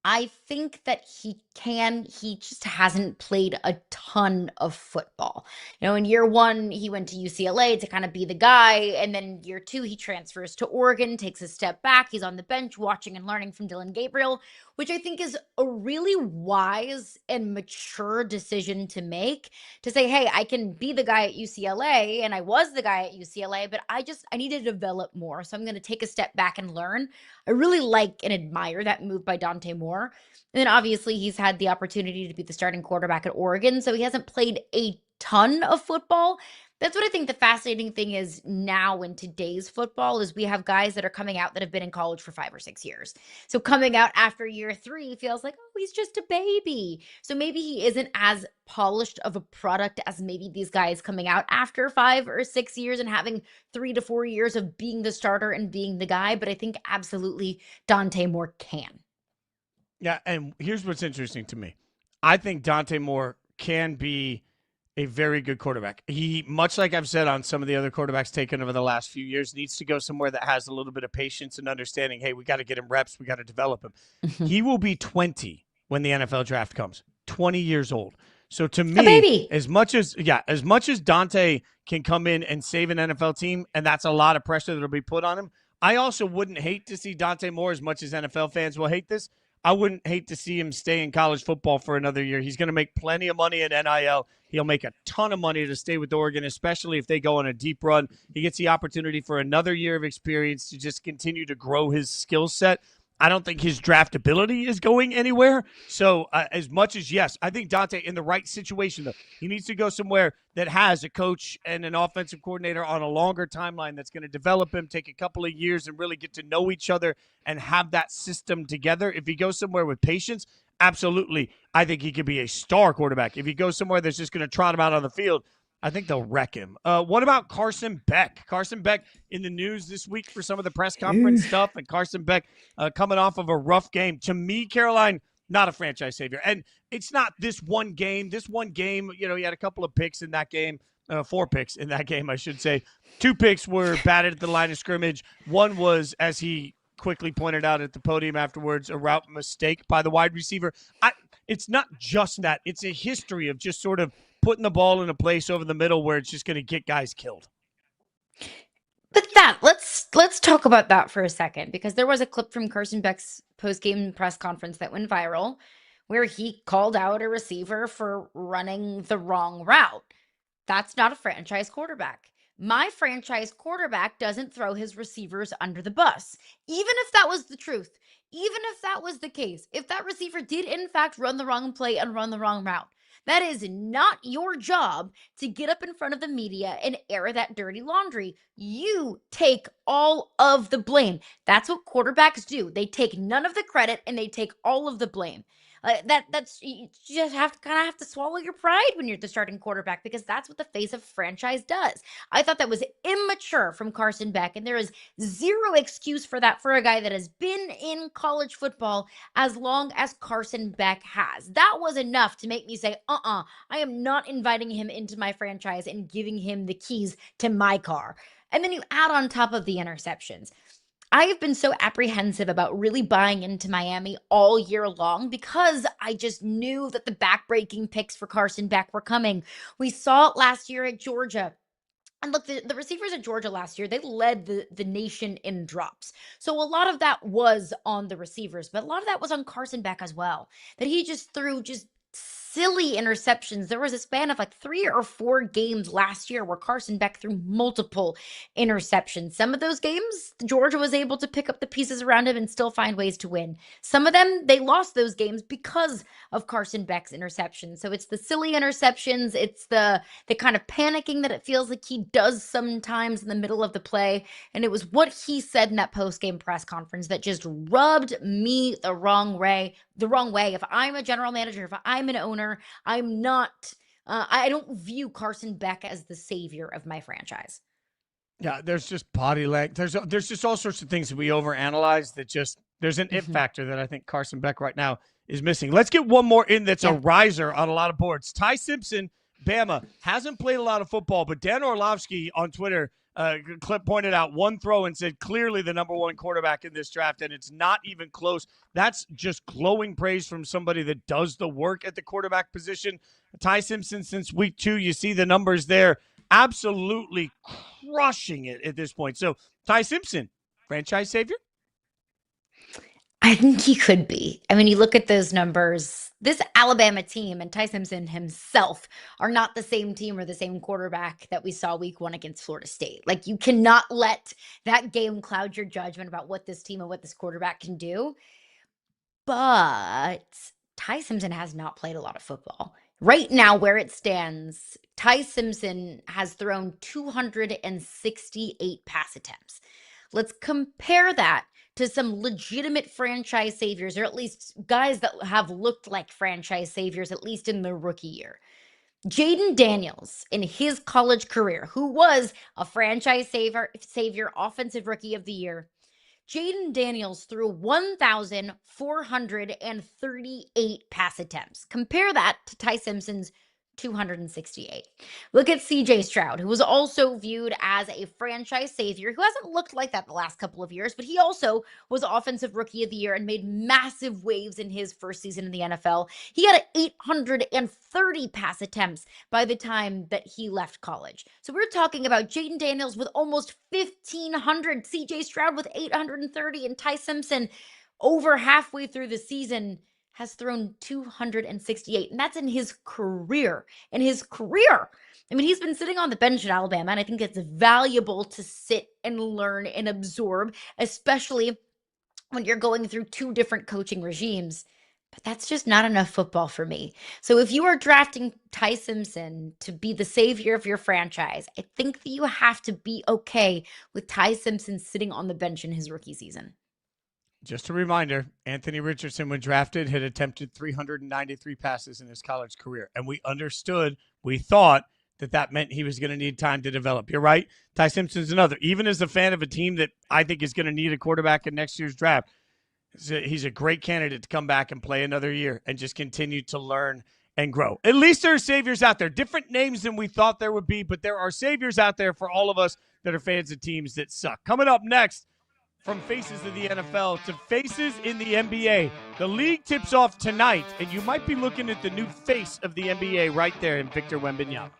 I think that he can. He just hasn't played a ton of football. In year 1, he went to UCLA to kind of be the guy. And then year 2, he transfers to Oregon, takes a step back. He's on the bench watching and learning from Dylan Gabriel, which I think is a really wise and mature decision to make, to say, hey, I can be the guy at UCLA, and I was the guy at UCLA, but I need to develop more. So I'm going to take a step back and learn. I really like and admire that move by Dante Moore. And then obviously he's had the opportunity to be the starting quarterback at Oregon, so he hasn't played a ton of football. That's what I think the fascinating thing is now in today's football is we have guys that are coming out that have been in college for 5 or 6 years. So coming out after year 3 feels like, "Oh, he's just a baby." So maybe he isn't as polished of a product as maybe these guys coming out after 5 or 6 years and having 3 to 4 years of being the starter and being the guy, but I think absolutely Dante Moore can. Yeah, and here's what's interesting to me. I think Dante Moore can be a very good quarterback. He, much like I've said on some of the other quarterbacks taken over the last few years, needs to go somewhere that has a little bit of patience and understanding. Hey, we got to get him reps. We got to develop him. Mhm. He will be 20 when the NFL draft comes. 20 years old. So to A me, baby. as much as Dante can come in and save an NFL team, and that's a lot of pressure that'll be put on him, I also wouldn't hate to see Dante Moore, as much as NFL fans will hate this. I wouldn't hate to see him stay in college football for another year. He's going to make plenty of money at NIL. He'll make a ton of money to stay with Oregon, especially if they go on a deep run. He gets the opportunity for another year of experience to just continue to grow his skill set. I don't think his draftability is going anywhere. So as much as, yes, I think Dante in the right situation, though, he needs to go somewhere that has a coach and an offensive coordinator on a longer timeline that's going to develop him, take a couple of years and really get to know each other and have that system together. If he goes somewhere with patience, absolutely, I think he could be a star quarterback. If he goes somewhere that's just going to trot him out on the field, I think they'll wreck him. What about Carson Beck? Carson Beck in the news this week for some of the press conference stuff, and Carson Beck coming off of a rough game. To me, Caroline, not a franchise savior. And it's not this one game. This one game, he had a couple of picks in that game, 4 picks in that game, I should say. 2 picks were batted at the line of scrimmage. One was, as he quickly pointed out at the podium afterwards, a route mistake by the wide receiver. It's not just that. It's a history of just sort of putting the ball in a place over the middle where it's just going to get guys killed. But let's talk about that for a second, because there was a clip from Carson Beck's post-game press conference that went viral where he called out a receiver for running the wrong route. That's not a franchise quarterback. My franchise quarterback doesn't throw his receivers under the bus. Even if that was the truth, even if that was the case, if that receiver did in fact run the wrong play and run the wrong route, that is not your job to get up in front of the media and air that dirty laundry. You take all of the blame. That's what quarterbacks do. They take none of the credit and they take all of the blame. That's you just have to swallow your pride when you're the starting quarterback, because that's what the face of franchise does. I thought that was immature from Carson Beck, and there is zero excuse for that for a guy that has been in college football as long as Carson Beck has. That was enough to make me say, I am not inviting him into my franchise and giving him the keys to my car. And then you add on top of the interceptions. I have been so apprehensive about really buying into Miami all year long because I just knew that the backbreaking picks for Carson Beck were coming. We saw it last year at Georgia. And look, the receivers at Georgia last year, they led the nation in drops. So a lot of that was on the receivers, but a lot of that was on Carson Beck as well. That he just threw just silly interceptions. There was a span of like 3 or 4 games last year where Carson Beck threw multiple interceptions. Some of those games, Georgia was able to pick up the pieces around him and still find ways to win. Some of them, they lost those games because of Carson Beck's interceptions. So it's the silly interceptions, it's the kind of panicking that it feels like he does sometimes in the middle of the play. And it was what he said in that post-game press conference that just rubbed me the wrong way. If I'm a general manager, if I'm an owner, I'm not I don't view Carson Beck as the savior of my franchise. Yeah, there's just body language. There's just all sorts of things that we overanalyze that just there's an it factor that I think Carson Beck right now is missing. Let's get one more in that's a riser on a lot of boards. Ty Simpson, Bama, hasn't played a lot of football, but Dan Orlovsky on Twitter clip pointed out one throw and said clearly the number 1 quarterback in this draft, and it's not even close. That's just glowing praise from somebody that does the work at the quarterback position. Ty Simpson, since week 2, you see the numbers there, absolutely crushing it at this point. So Ty Simpson, franchise savior? I think he could be. I mean, you look at those numbers, this Alabama team and Ty Simpson himself are not the same team or the same quarterback that we saw week 1 against Florida State. Like, you cannot let that game cloud your judgment about what this team and what this quarterback can do. But Ty Simpson has not played a lot of football. Right now, where it stands, Ty Simpson has thrown 268 pass attempts. Let's compare that to some legitimate franchise saviors, or at least guys that have looked like franchise saviors, at least in their rookie year. Jaden Daniels, in his college career, who was a franchise savior, offensive rookie of the year, Jaden Daniels threw 1,438 pass attempts. Compare that to Ty Simpson's 268. Look at CJ Stroud, who was also viewed as a franchise savior, who hasn't looked like that the last couple of years, but he also was Offensive Rookie of the Year and made massive waves in his first season in the NFL. He had 830 pass attempts by the time that he left college. So we're talking about Jaden Daniels with almost 1,500, CJ Stroud with 830, and Ty Simpson over halfway through the season has thrown 268, and that's in his career. In his career. I mean, he's been sitting on the bench at Alabama, and I think it's valuable to sit and learn and absorb, especially when you're going through two different coaching regimes. But that's just not enough football for me. So if you are drafting Ty Simpson to be the savior of your franchise, I think that you have to be okay with Ty Simpson sitting on the bench in his rookie season. Just a reminder, Anthony Richardson, when drafted, had attempted 393 passes in his college career. And we understood, we thought that meant he was going to need time to develop. You're right. Ty Simpson's another. Even as a fan of a team that I think is going to need a quarterback in next year's draft, he's a great candidate to come back and play another year and just continue to learn and grow. At least there are saviors out there. Different names than we thought there would be, but there are saviors out there for all of us that are fans of teams that suck. Coming up next, from faces of the NFL to faces in the NBA. The league tips off tonight, and you might be looking at the new face of the NBA right there in Victor Wembanyama.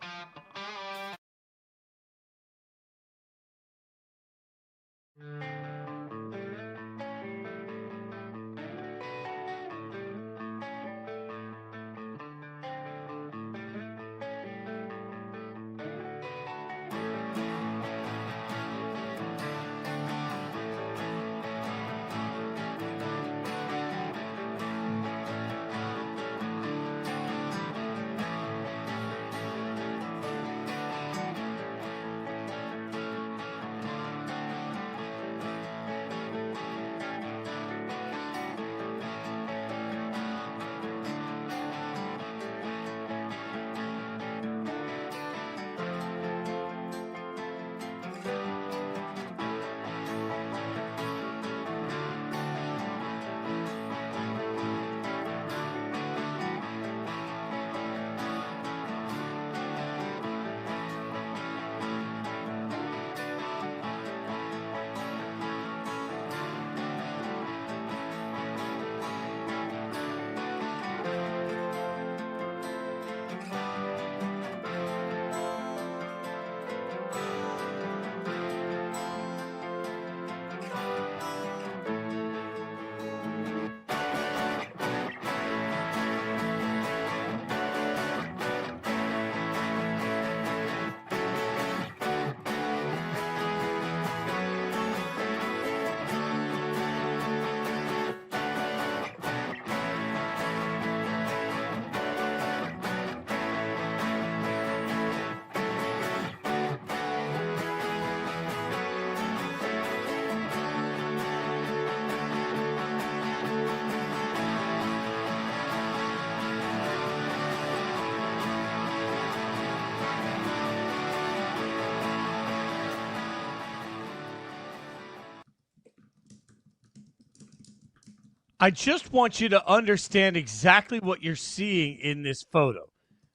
I just want you to understand exactly what you're seeing in this photo,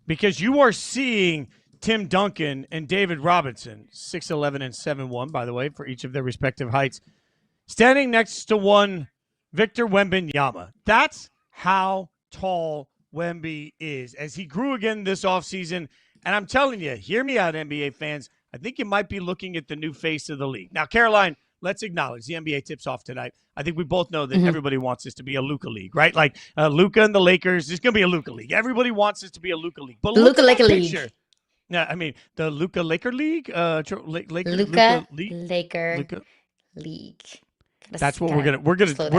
because you are seeing Tim Duncan and David Robinson, 6'11 and 7'1", by the way, for each of their respective heights, standing next to one Victor Wembanyama. That's how tall Wemby is as he grew again this offseason. And I'm telling you, hear me out, NBA fans, I think you might be looking at the new face of the league. Now, Caroline, let's acknowledge the NBA tips off tonight. I think we both know that everybody wants this to be a Luka league, right? Like Luka and the Lakers, it's going to be a Luka league. Everybody wants this to be a Luka league. But Luka Laker league. Yeah, I mean the Luka Laker league. Luka Laker league. That's what we're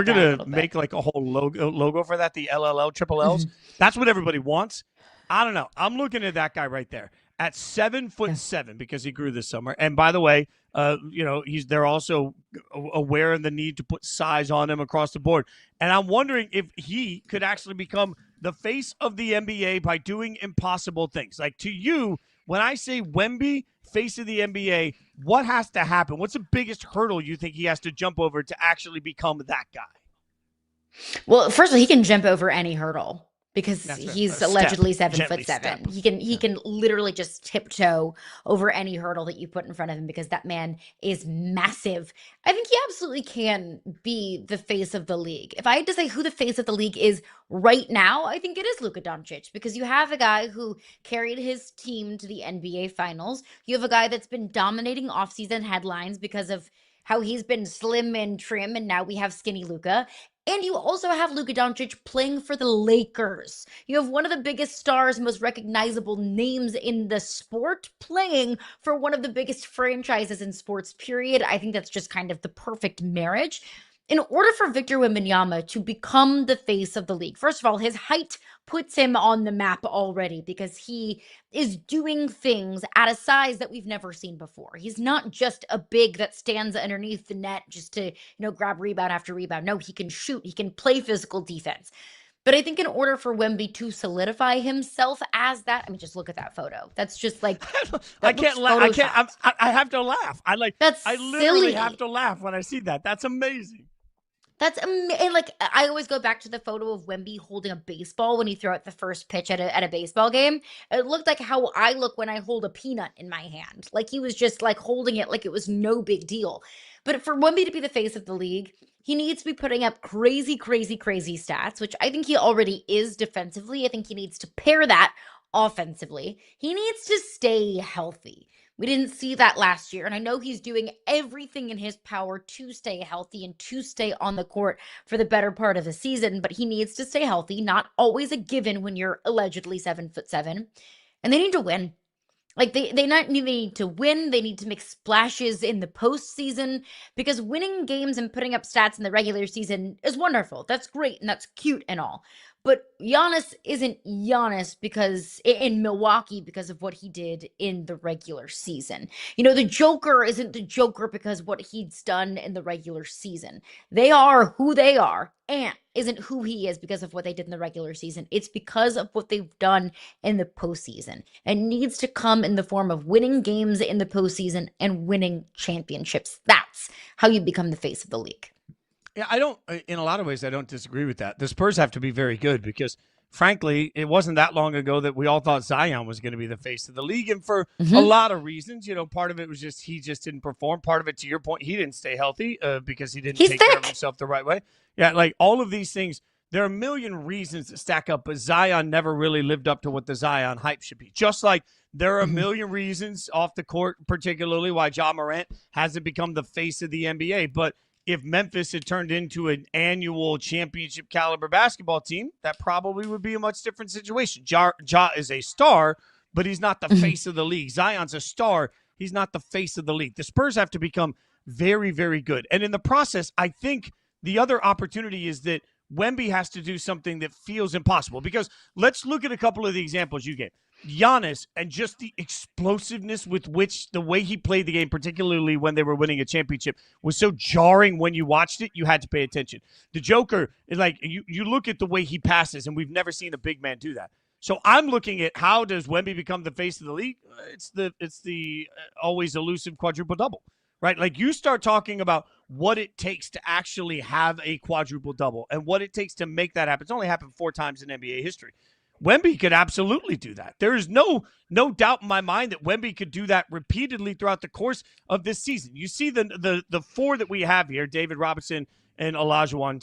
gonna make like a whole logo for that. The LLL triple L's. That's what everybody wants. I don't know. I'm looking at that guy right there at 7'7" Yeah. because he grew this summer. And by the way, they're also aware of the need to put size on him across the board. And I'm wondering if he could actually become the face of the NBA by doing impossible things. Like, to you, when I say Wemby, face of the NBA, what has to happen? What's the biggest hurdle you think he has to jump over to actually become that guy? Well, first of all, he can jump over any hurdle because That's right. he's Step. allegedly seven Gently foot seven. step. He can literally just tiptoe over any hurdle that you put in front of him because that man is massive. I think he absolutely can be the face of the league. If I had to say who the face of the league is right now, I think it is Luka Doncic because you have a guy who carried his team to the NBA Finals. You have a guy that's been dominating offseason headlines because of how he's been slim and trim, and now we have skinny Luka. And you also have Luka Doncic playing for the Lakers. You have one of the biggest stars, most recognizable names in the sport playing for one of the biggest franchises in sports, period. I think that's just kind of the perfect marriage. In order for Victor Wembanyama to become the face of the league, first of all, his height puts him on the map already because he is doing things at a size that we've never seen before. He's not just a big that stands underneath the net just to, grab rebound after rebound. No, he can shoot, he can play physical defense. But I think in order for Wemby to solidify himself as that, I mean, just look at that photo. That's just like I can't laugh. I have to laugh. I literally silly. have to laugh when I see that. That's amazing. That's and like I always go back to the photo of Wemby holding a baseball when he threw out the first pitch at a baseball game. It looked like how I look when I hold a peanut in my hand. Like he was just like holding it like it was no big deal. But for Wemby to be the face of the league, he needs to be putting up crazy, crazy, crazy stats, which I think he already is defensively. I think he needs to pair that offensively. He needs to stay healthy. We didn't see that last year. And I know he's doing everything in his power to stay healthy and to stay on the court for the better part of the season, but he needs to stay healthy. Not always a given when you're allegedly 7'7". And they need to win. Like they not need to win, they need to make splashes in the postseason because winning games and putting up stats in the regular season is wonderful. That's great and that's cute and all. But Giannis isn't Giannis because in Milwaukee because of what he did in the regular season. The Joker isn't the Joker because what he's done in the regular season. They are who they are. Ant isn't who he is because of what they did in the regular season. It's because of what they've done in the postseason. It needs to come in the form of winning games in the postseason and winning championships. That's how you become the face of the league. Yeah, in a lot of ways, I don't disagree with that. The Spurs have to be very good because, frankly, it wasn't that long ago that we all thought Zion was going to be the face of the league. And for a lot of reasons, part of it was he just didn't perform. Part of it, to your point, he didn't stay healthy because he didn't take care of himself the right way. Yeah, like all of these things, there are a million reasons to stack up, but Zion never really lived up to what the Zion hype should be. Just like there are a million reasons off the court, particularly why Ja Morant hasn't become the face of the NBA. But if Memphis had turned into an annual championship caliber basketball team, that probably would be a much different situation. Ja is a star, but he's not the face of the league. Zion's a star. He's not the face of the league. The Spurs have to become very, very good. And in the process, I think the other opportunity is that Wemby has to do something that feels impossible. Because let's look at a couple of the examples you gave. Giannis and just the explosiveness with which the way he played the game, particularly when they were winning a championship, was so jarring when you watched it, you had to pay attention. The Joker, is like you look at the way he passes, and we've never seen a big man do that. So I'm looking at how does Wemby become the face of the league? It's the always elusive quadruple double, right? Like you start talking about what it takes to actually have a quadruple double and what it takes to make that happen. It's only happened 4 times in NBA history. Wemby could absolutely do that. There is no doubt in my mind that Wemby could do that repeatedly throughout the course of this season. You see the 4 that we have here, David Robinson and Olajuwon,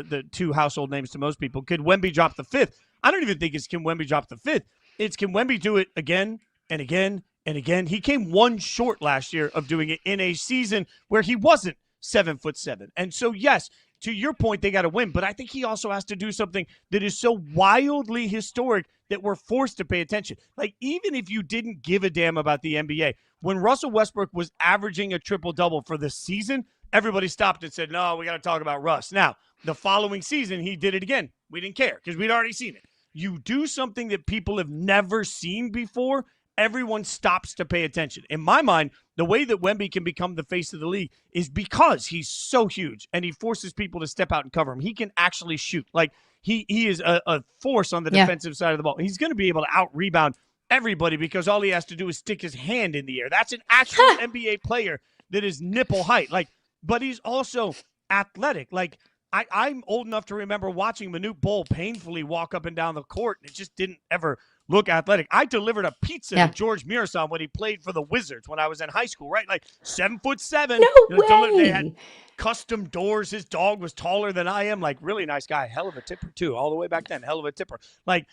the 2 household names to most people. Could Wemby drop the 5th? I don't even think it's can Wemby drop the 5th. It's can Wemby do it again and again and again. He came 1 short last year of doing it in a season where he wasn't 7'7". And so, yes, to your point, they got to win. But I think he also has to do something that is so wildly historic that we're forced to pay attention. Like, even if you didn't give a damn about the NBA, when Russell Westbrook was averaging a triple-double for the season, everybody stopped and said, no, we got to talk about Russ. Now, the following season, he did it again. We didn't care because we'd already seen it. you do something that people have never seen before, everyone stops to pay attention. In my mind, the way that Wemby can become the face of the league is because he's so huge and he forces people to step out and cover him. He can actually shoot. Like, he is a force on the defensive side of the ball. He's going to be able to out-rebound everybody because all he has to do is stick his hand in the air. That's an actual NBA player that is nipple height. Like, but he's also athletic. Like, I'm old enough to remember watching Manute Bol painfully walk up and down the court, and it just didn't ever look athletic. I delivered a pizza to George Mirasan when he played for the Wizards when I was in high school, right? Like 7'7". No way. They had custom doors. His dog was taller than I am. Like, really nice guy. Hell of a tipper, too. All the way back then. Hell of a tipper. Like,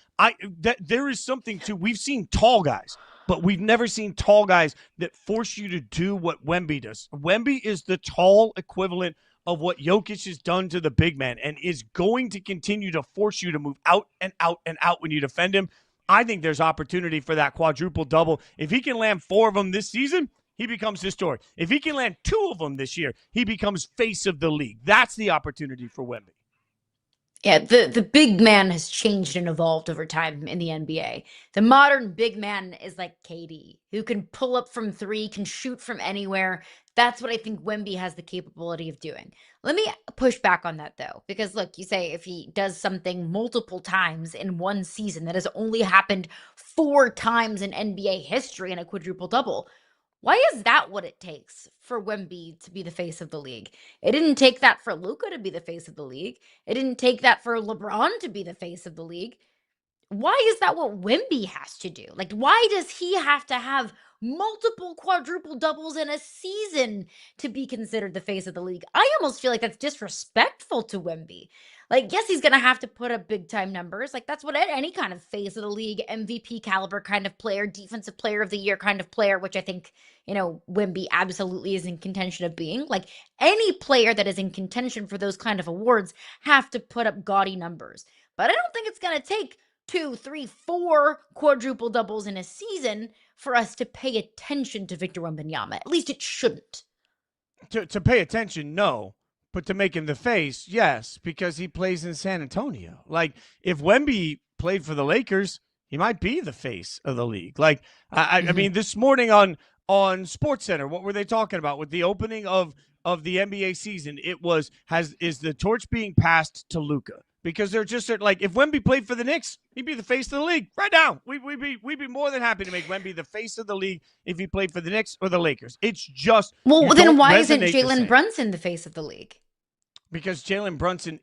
there is something to, we've seen tall guys, but we've never seen tall guys that force you to do what Wemby does. Wemby is the tall equivalent of what Jokic has done to the big man and is going to continue to force you to move out and out and out when you defend him. I think there's opportunity for that quadruple double. If he can land 4 of them this season, he becomes historic. If he can land 2 of them this year, he becomes face of the league. That's the opportunity for Wemby. Yeah, the big man has changed and evolved over time in the NBA. The modern big man is like KD, who can pull up from 3, can shoot from anywhere. That's what I think Wemby has the capability of doing. Let me push back on that, though, because look, you say if he does something multiple times in one season that has only happened 4 times in NBA history in a quadruple double. Why is that what it takes for Wemby to be the face of the league? It didn't take that for Luka to be the face of the league. It didn't take that for LeBron to be the face of the league. Why is that what Wemby has to do? Like, why does he have to have multiple quadruple doubles in a season to be considered the face of the league? I almost feel like that's disrespectful to Wemby. Like, yes, he's going to have to put up big time numbers. Like, that's what any kind of face of the league, MVP caliber kind of player, defensive player of the year kind of player, which I think, Wemby absolutely is in contention of being. Like, any player that is in contention for those kind of awards have to put up gaudy numbers. But I don't think it's going to take 2, 3, 4 quadruple doubles in a season for us to pay attention to Victor Wembanyama. At least it shouldn't. To pay attention, no. But to make him the face, yes, because he plays in San Antonio. Like, if Wemby played for the Lakers, he might be the face of the league. Like, I mean, this morning on SportsCenter, what were they talking about with the opening of the NBA season? It was, is the torch being passed to Luka? Because they're just like, if Wemby played for the Knicks, he'd be the face of the league right now. We'd be more than happy to make Wemby the face of the league if he played for the Knicks or the Lakers. It's just, well, then why isn't Jalen Brunson the face of the league? Because Jalen Brunson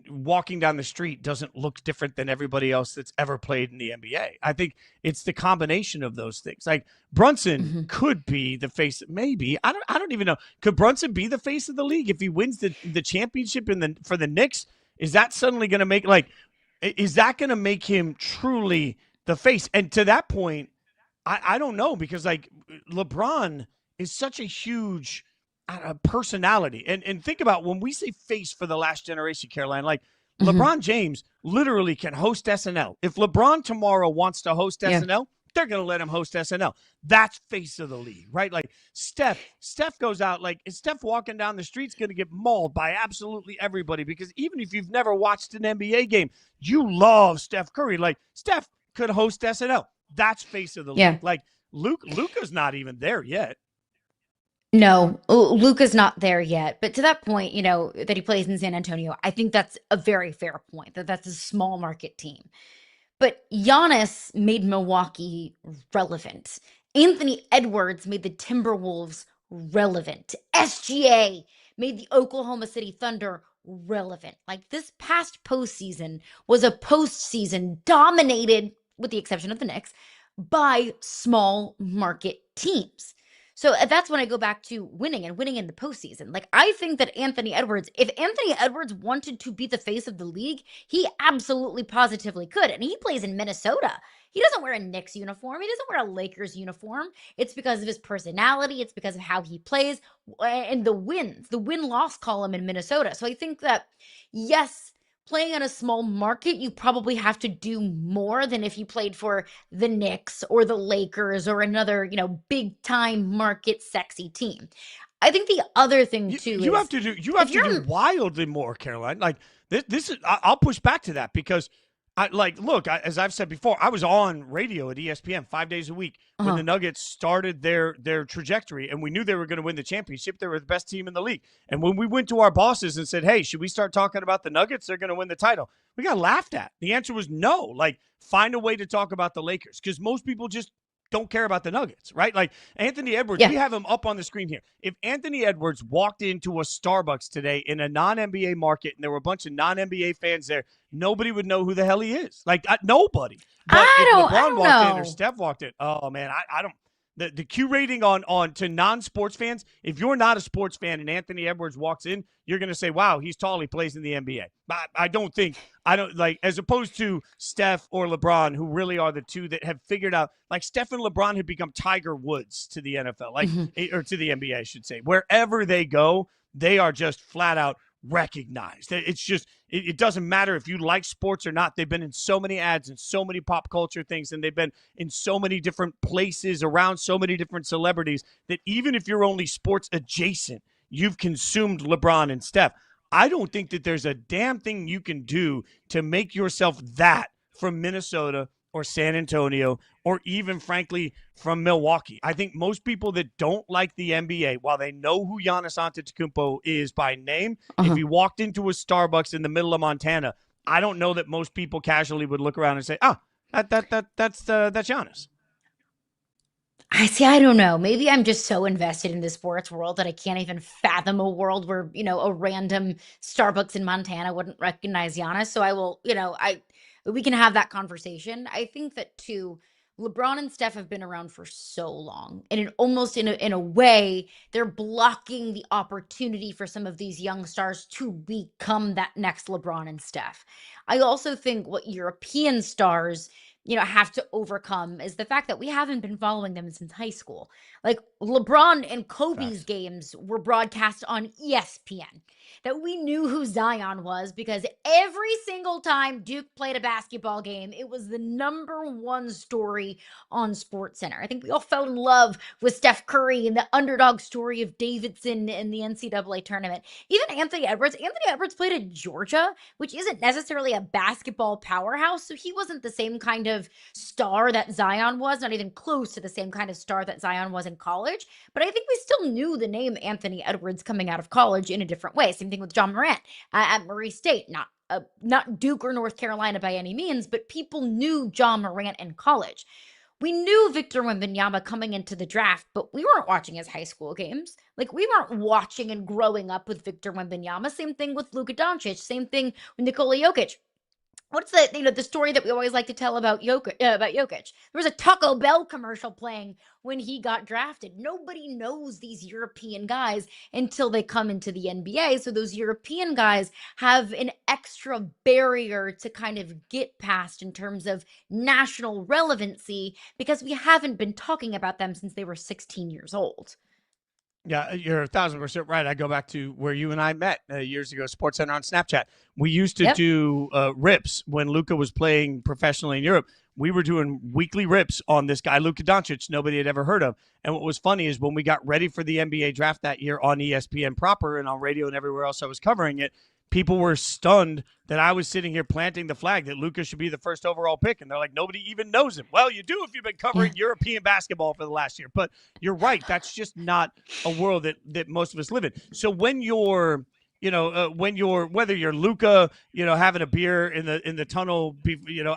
walking down the street doesn't look different than everybody else that's ever played in the NBA. I think it's the combination of those things. Like, Brunson could be the face. Maybe I don't even know. Could Brunson be the face of the league if he wins the championship for the Knicks? Is that suddenly going to make him truly the face? And to that point, I don't know, because like LeBron is such a huge personality. And think about when we say face for the last generation, Caroline, like LeBron James literally can host SNL. If LeBron tomorrow wants to host SNL, they're going to let him host SNL. That's face of the league, right? Like Steph goes out, like, is Steph walking down the street's going to get mauled by absolutely everybody, because even if you've never watched an NBA game, you love Steph Curry. Like, Steph could host SNL. That's face of the league. Like, Luka's not even there yet. No, Luka's not there yet. But to that point, that he plays in San Antonio, I think that's a very fair point, that's a small market team. But Giannis made Milwaukee relevant. Anthony Edwards made the Timberwolves relevant. SGA made the Oklahoma City Thunder relevant. Like, this past postseason was a postseason dominated, with the exception of the Knicks, by small market teams. So that's when I go back to winning in the postseason. Like, I think that if Anthony Edwards wanted to be the face of the league, he absolutely positively could. And he plays in Minnesota. He doesn't wear a Knicks uniform. He doesn't wear a Lakers uniform. It's because of his personality. It's because of how he plays and the win-loss column in Minnesota. So I think that, yes, playing in a small market, you probably have to do more than if you played for the Knicks or the Lakers or another, big time market sexy team. I think the other thing You, too you have is to do you if have to do you're wildly more, Caroline. Like this is I'll push back to that because I like look as I've said before. I was on radio at ESPN 5 days a week when the Nuggets started their trajectory, and we knew they were going to win the championship. They were the best team in the league, and when we went to our bosses and said, "Hey, should we start talking about the Nuggets? They're going to win the title." We got laughed at. The answer was no. Like find a way to talk about the Lakers because most people just don't care about the Nuggets, right? Like Anthony Edwards, yeah. we have him up on the screen here. If Anthony Edwards walked into a Starbucks today in a non-NBA market and there were a bunch of non-NBA fans there, nobody would know who the hell he is. Like nobody. But if I LeBron don't walked in know. or Steph walked in, oh man, I don't. The Q rating on to non-sports fans, if you're not a sports fan and Anthony Edwards walks in, you're going to say, wow, he's tall, he plays in the NBA. I don't like, as opposed to Steph or LeBron, who really are the two that have figured out, like Steph and LeBron have become Tiger Woods to the NFL, like, or to the NBA, I should say. Wherever they go, they are just flat out recognized. It's just, it doesn't matter if you like sports or not. They've been in so many ads and so many pop culture things, and they've been in so many different places around so many different celebrities that even if you're only sports adjacent, you've consumed LeBron and Steph. I don't think that there's a damn thing you can do to make yourself that from Minnesota or San Antonio or even, frankly, from Milwaukee. I think most people that don't like the NBA, while they know who Giannis Antetokounmpo is by name, if he walked into a Starbucks in the middle of Montana, I don't know that most people casually would look around and say, that's Giannis. I don't know. Maybe I'm just so invested in the sports world that I can't even fathom a world where, a random Starbucks in Montana wouldn't recognize Giannis. So I will, we can have that conversation. I think that too, LeBron and Steph have been around for so long. And in a way, they're blocking the opportunity for some of these young stars to become that next LeBron and Steph. I also think what European stars have to overcome is the fact that we haven't been following them since high school. Like LeBron and Kobe's games were broadcast on ESPN. That we knew who Zion was because every single time Duke played a basketball game, it was the number one story on SportsCenter. I think we all fell in love with Steph Curry and the underdog story of Davidson in the NCAA tournament. Even Anthony Edwards. Anthony Edwards played at Georgia, which isn't necessarily a basketball powerhouse, so he wasn't the same kind of star that Zion was, not even close to the same kind of star that Zion was in college. But I think we still knew the name Anthony Edwards coming out of college in a different way. Same thing with John Morant at Murray State, not Duke or North Carolina by any means, but people knew John Morant in college. We knew Victor Wembanyama coming into the draft, but we weren't watching his high school games. Like, we weren't watching and growing up with Victor Wembanyama. Same thing with Luka Doncic. Same thing with Nikola Jokic. What's the story that we always like to tell about Jokic? There was a Taco Bell commercial playing when he got drafted. Nobody knows these European guys until they come into the NBA. So those European guys have an extra barrier to kind of get past in terms of national relevancy because we haven't been talking about them since they were 16 years old. Yeah, you're 1,000% right. I go back to where you and I met years ago, SportsCenter on Snapchat. We used to do rips when Luka was playing professionally in Europe. We were doing weekly rips on this guy, Luka Doncic, nobody had ever heard of. And what was funny is when we got ready for the NBA draft that year on ESPN proper and on radio and everywhere else I was covering it, people were stunned that I was sitting here planting the flag that Luka should be the first overall pick. And they're like, nobody even knows him. Well, you do if you've been covering European basketball for the last year. But you're right. That's just not a world that most of us live in. So when you're, whether you're Luka, having a beer in the tunnel,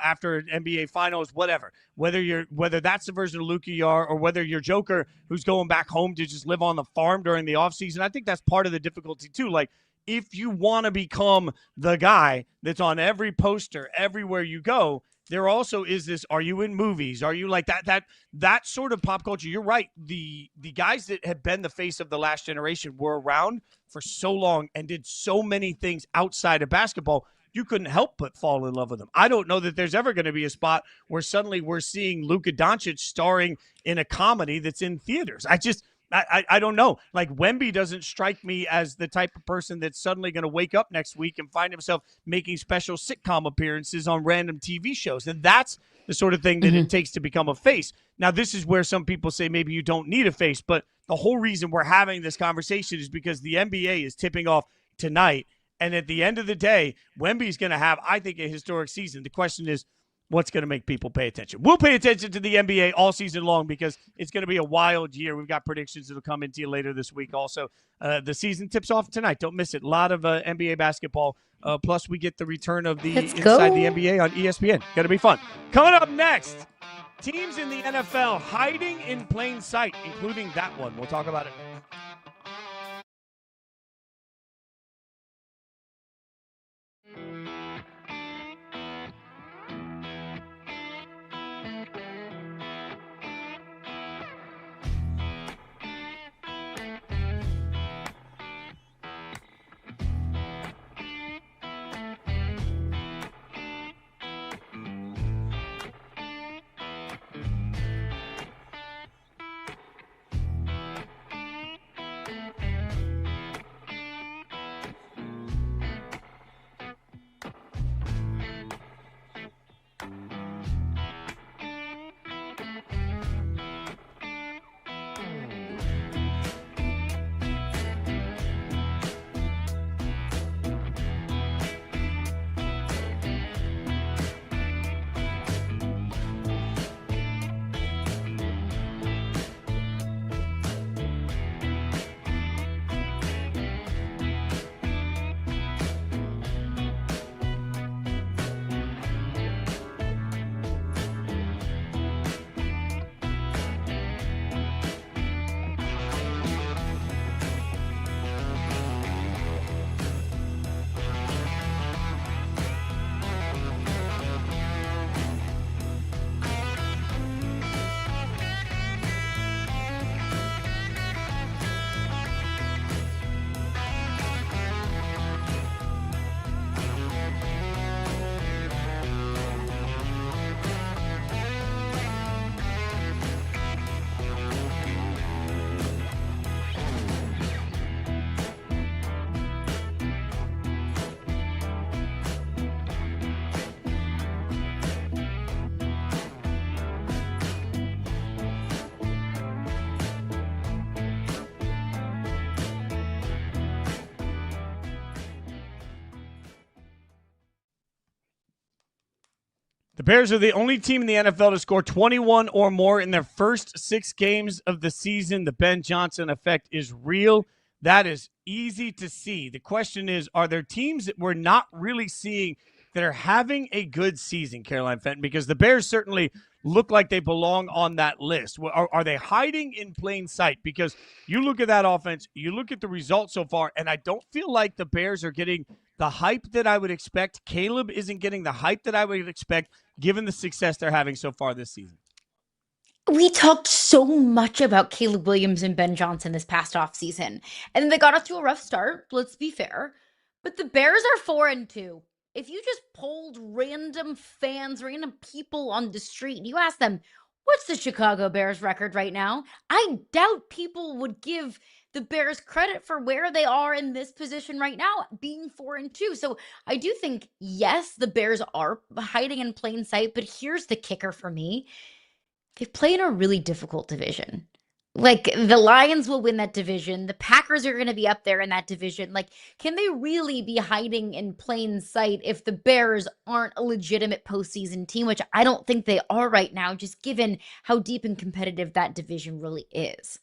after NBA finals, whatever, whether that's the version of Luka you are, or whether you're Joker who's going back home to just live on the farm during the offseason, I think that's part of the difficulty too. Like, if you want to become the guy that's on every poster everywhere you go, there also is this, are you in movies? Are you like that sort of pop culture? You're right. The guys that have been the face of the last generation were around for so long and did so many things outside of basketball, you couldn't help but fall in love with them. I don't know that there's ever going to be a spot where suddenly we're seeing Luka Doncic starring in a comedy that's in theaters. I don't know. Like, Wemby doesn't strike me as the type of person that's suddenly going to wake up next week and find himself making special sitcom appearances on random TV shows. And that's the sort of thing that it takes to become a face. Now, this is where some people say maybe you don't need a face, but the whole reason we're having this conversation is because the NBA is tipping off tonight. And at the end of the day, Wemby's going to have, I think, a historic season. The question is, what's going to make people pay attention? We'll pay attention to the NBA all season long because it's going to be a wild year. We've got predictions that will come into you later this week. Also, the season tips off tonight. Don't miss it. A lot of NBA basketball. Plus, we get the return of the Inside the NBA on ESPN. Going to be fun. Coming up next, teams in the NFL hiding in plain sight, including that one. We'll talk about it. The Bears are the only team in the NFL to score 21 or more in their first 6 games of the season. The Ben Johnson effect is real. That is easy to see. The question is, are there teams that we're not really seeing that are having a good season, Caroline Fenton? Because the Bears certainly look like they belong on that list. Are they hiding in plain sight? Because you look at that offense, you look at the results so far, and I don't feel like the Bears are getting the hype that I would expect. Caleb isn't getting the hype that I would expect given the success they're having so far this season. We talked so much about Caleb Williams and Ben Johnson this past offseason, and they got off to a rough start, let's be fair. But the Bears are 4-2. If you just polled random fans, random people on the street, you ask them, what's the Chicago Bears record right now? I doubt people would give the Bears credit for where they are in this position right now, being 4-2. So I do think, yes, the Bears are hiding in plain sight, but here's the kicker for me. They play in a really difficult division. Like, the Lions will win that division. The Packers are going to be up there in that division. Like, can they really be hiding in plain sight if the Bears aren't a legitimate postseason team, which I don't think they are right now, just given how deep and competitive that division really is?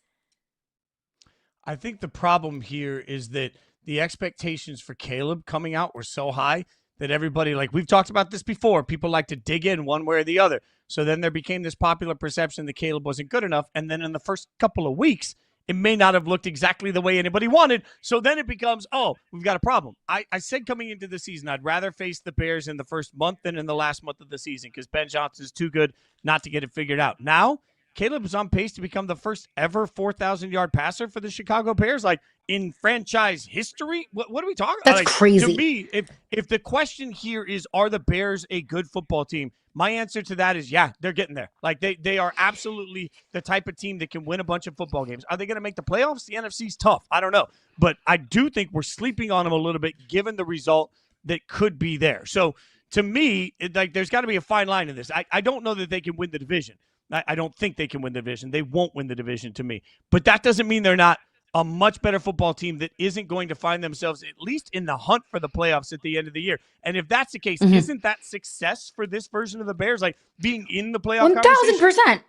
I think the problem here is that the expectations for Caleb coming out were so high that everybody, like we've talked about this before, people like to dig in one way or the other. So then there became this popular perception that Caleb wasn't good enough. And then in the first couple of weeks, it may not have looked exactly the way anybody wanted. So then it becomes, oh, we've got a problem. I said coming into the season, I'd rather face the Bears in the first month than in the last month of the season because Ben Johnson's too good not to get it figured out. Now, Caleb is on pace to become the first ever 4,000-yard passer for the Chicago Bears, like in franchise history. What are we talking about? That's crazy. To me, if the question here is, are the Bears a good football team? My answer to that is, yeah, they're getting there. Like they are absolutely the type of team that can win a bunch of football games. Are they going to make the playoffs? The NFC's tough. I don't know. But I do think we're sleeping on them a little bit given the result that could be there. So to me, there's got to be a fine line in this. I don't know that they can win the division. I don't think they can win the division. They won't win the division to me. But that doesn't mean they're not a much better football team that isn't going to find themselves at least in the hunt for the playoffs at the end of the year. And if that's the case, isn't that success for this version of the Bears, like being in the playoff conversation?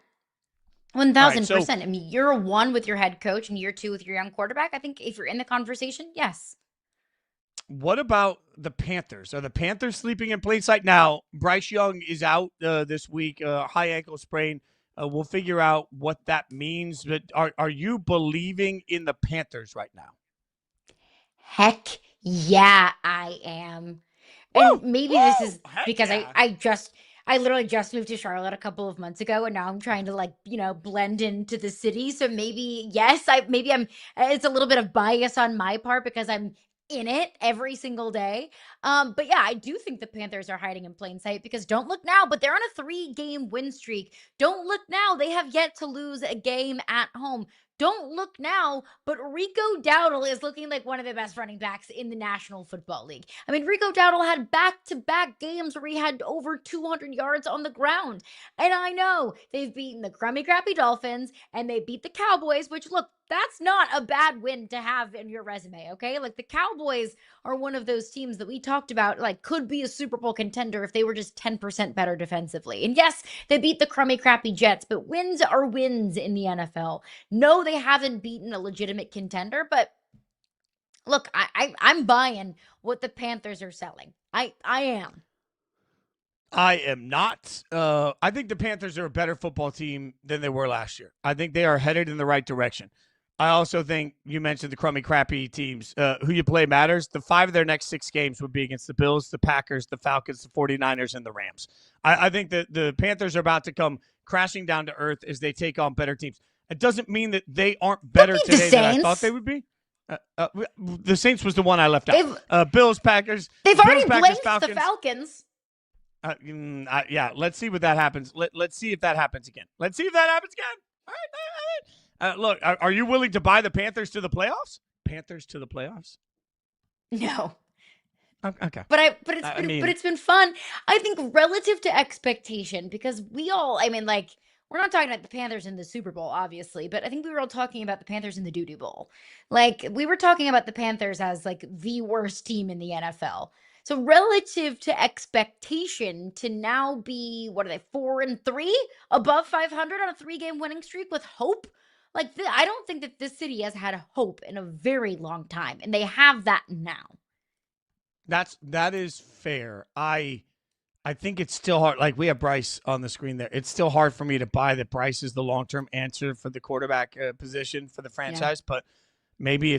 1,000%. 1,000%. Right, so, I mean, year one with your head coach and year two with your young quarterback. I think if you're in the conversation, yes. what about the Panthers? Are the Panthers sleeping in plain sight? Now, Bryce Young is out this week, high ankle sprain. We'll figure out what that means. But are you believing in the Panthers right now? Heck yeah, I am. And maybe this is because yeah. I literally just moved to Charlotte a couple of months ago, and now I'm trying to blend into the city. So maybe yes, it's a little bit of bias on my part because I'm in it every single day. But yeah, I do think the Panthers are hiding in plain sight because don't look now, but they're on a 3-game win streak. Don't look now, they have yet to lose a game at home. Don't look now, but Rico Dowdle is looking like one of the best running backs in the National Football League. I mean, Rico Dowdle had back-to-back games where he had over 200 yards on the ground. And I know they've beaten the crummy crappy Dolphins and they beat the Cowboys, which look, that's not a bad win to have in your resume, okay? Like the Cowboys are one of those teams that we talked about, like could be a Super Bowl contender if they were just 10% better defensively. And yes, they beat the crummy crappy Jets, but wins are wins in the NFL. No, they haven't beaten a legitimate contender, but look, I'm buying what the Panthers are selling. I am. I am not. I think the Panthers are a better football team than they were last year. I think they are headed in the right direction. I also think you mentioned the crummy, crappy teams. Who you play matters. The 5 of their next 6 games would be against the Bills, the Packers, the Falcons, the 49ers, and the Rams. I think that the Panthers are about to come crashing down to earth as they take on better teams. It doesn't mean that they aren't better today than I thought they would be. The Saints was the one I left out. Bills, Packers. They've Bills, already Packers, blanked the Falcons. Yeah, let's see what that happens. Let's see if that happens again. Let's see if that happens again. All right. Look, are you willing to buy the Panthers to the playoffs? Panthers to the playoffs? No. Okay. But it's been fun. I think relative to expectation, because we're not talking about the Panthers in the Super Bowl, obviously, but I think we were all talking about the Panthers in the Doo-Doo Bowl. Like, we were talking about the Panthers as, like, the worst team in the NFL. So relative to expectation to now be, 4-3? Above 500 on a 3-game winning streak with hope? Like, I don't think that this city has had hope in a very long time, and they have that now. That is fair. I think it's still hard. Like, we have Bryce on the screen there. It's still hard for me to buy that Bryce is the long-term answer for the quarterback position for the franchise, but maybe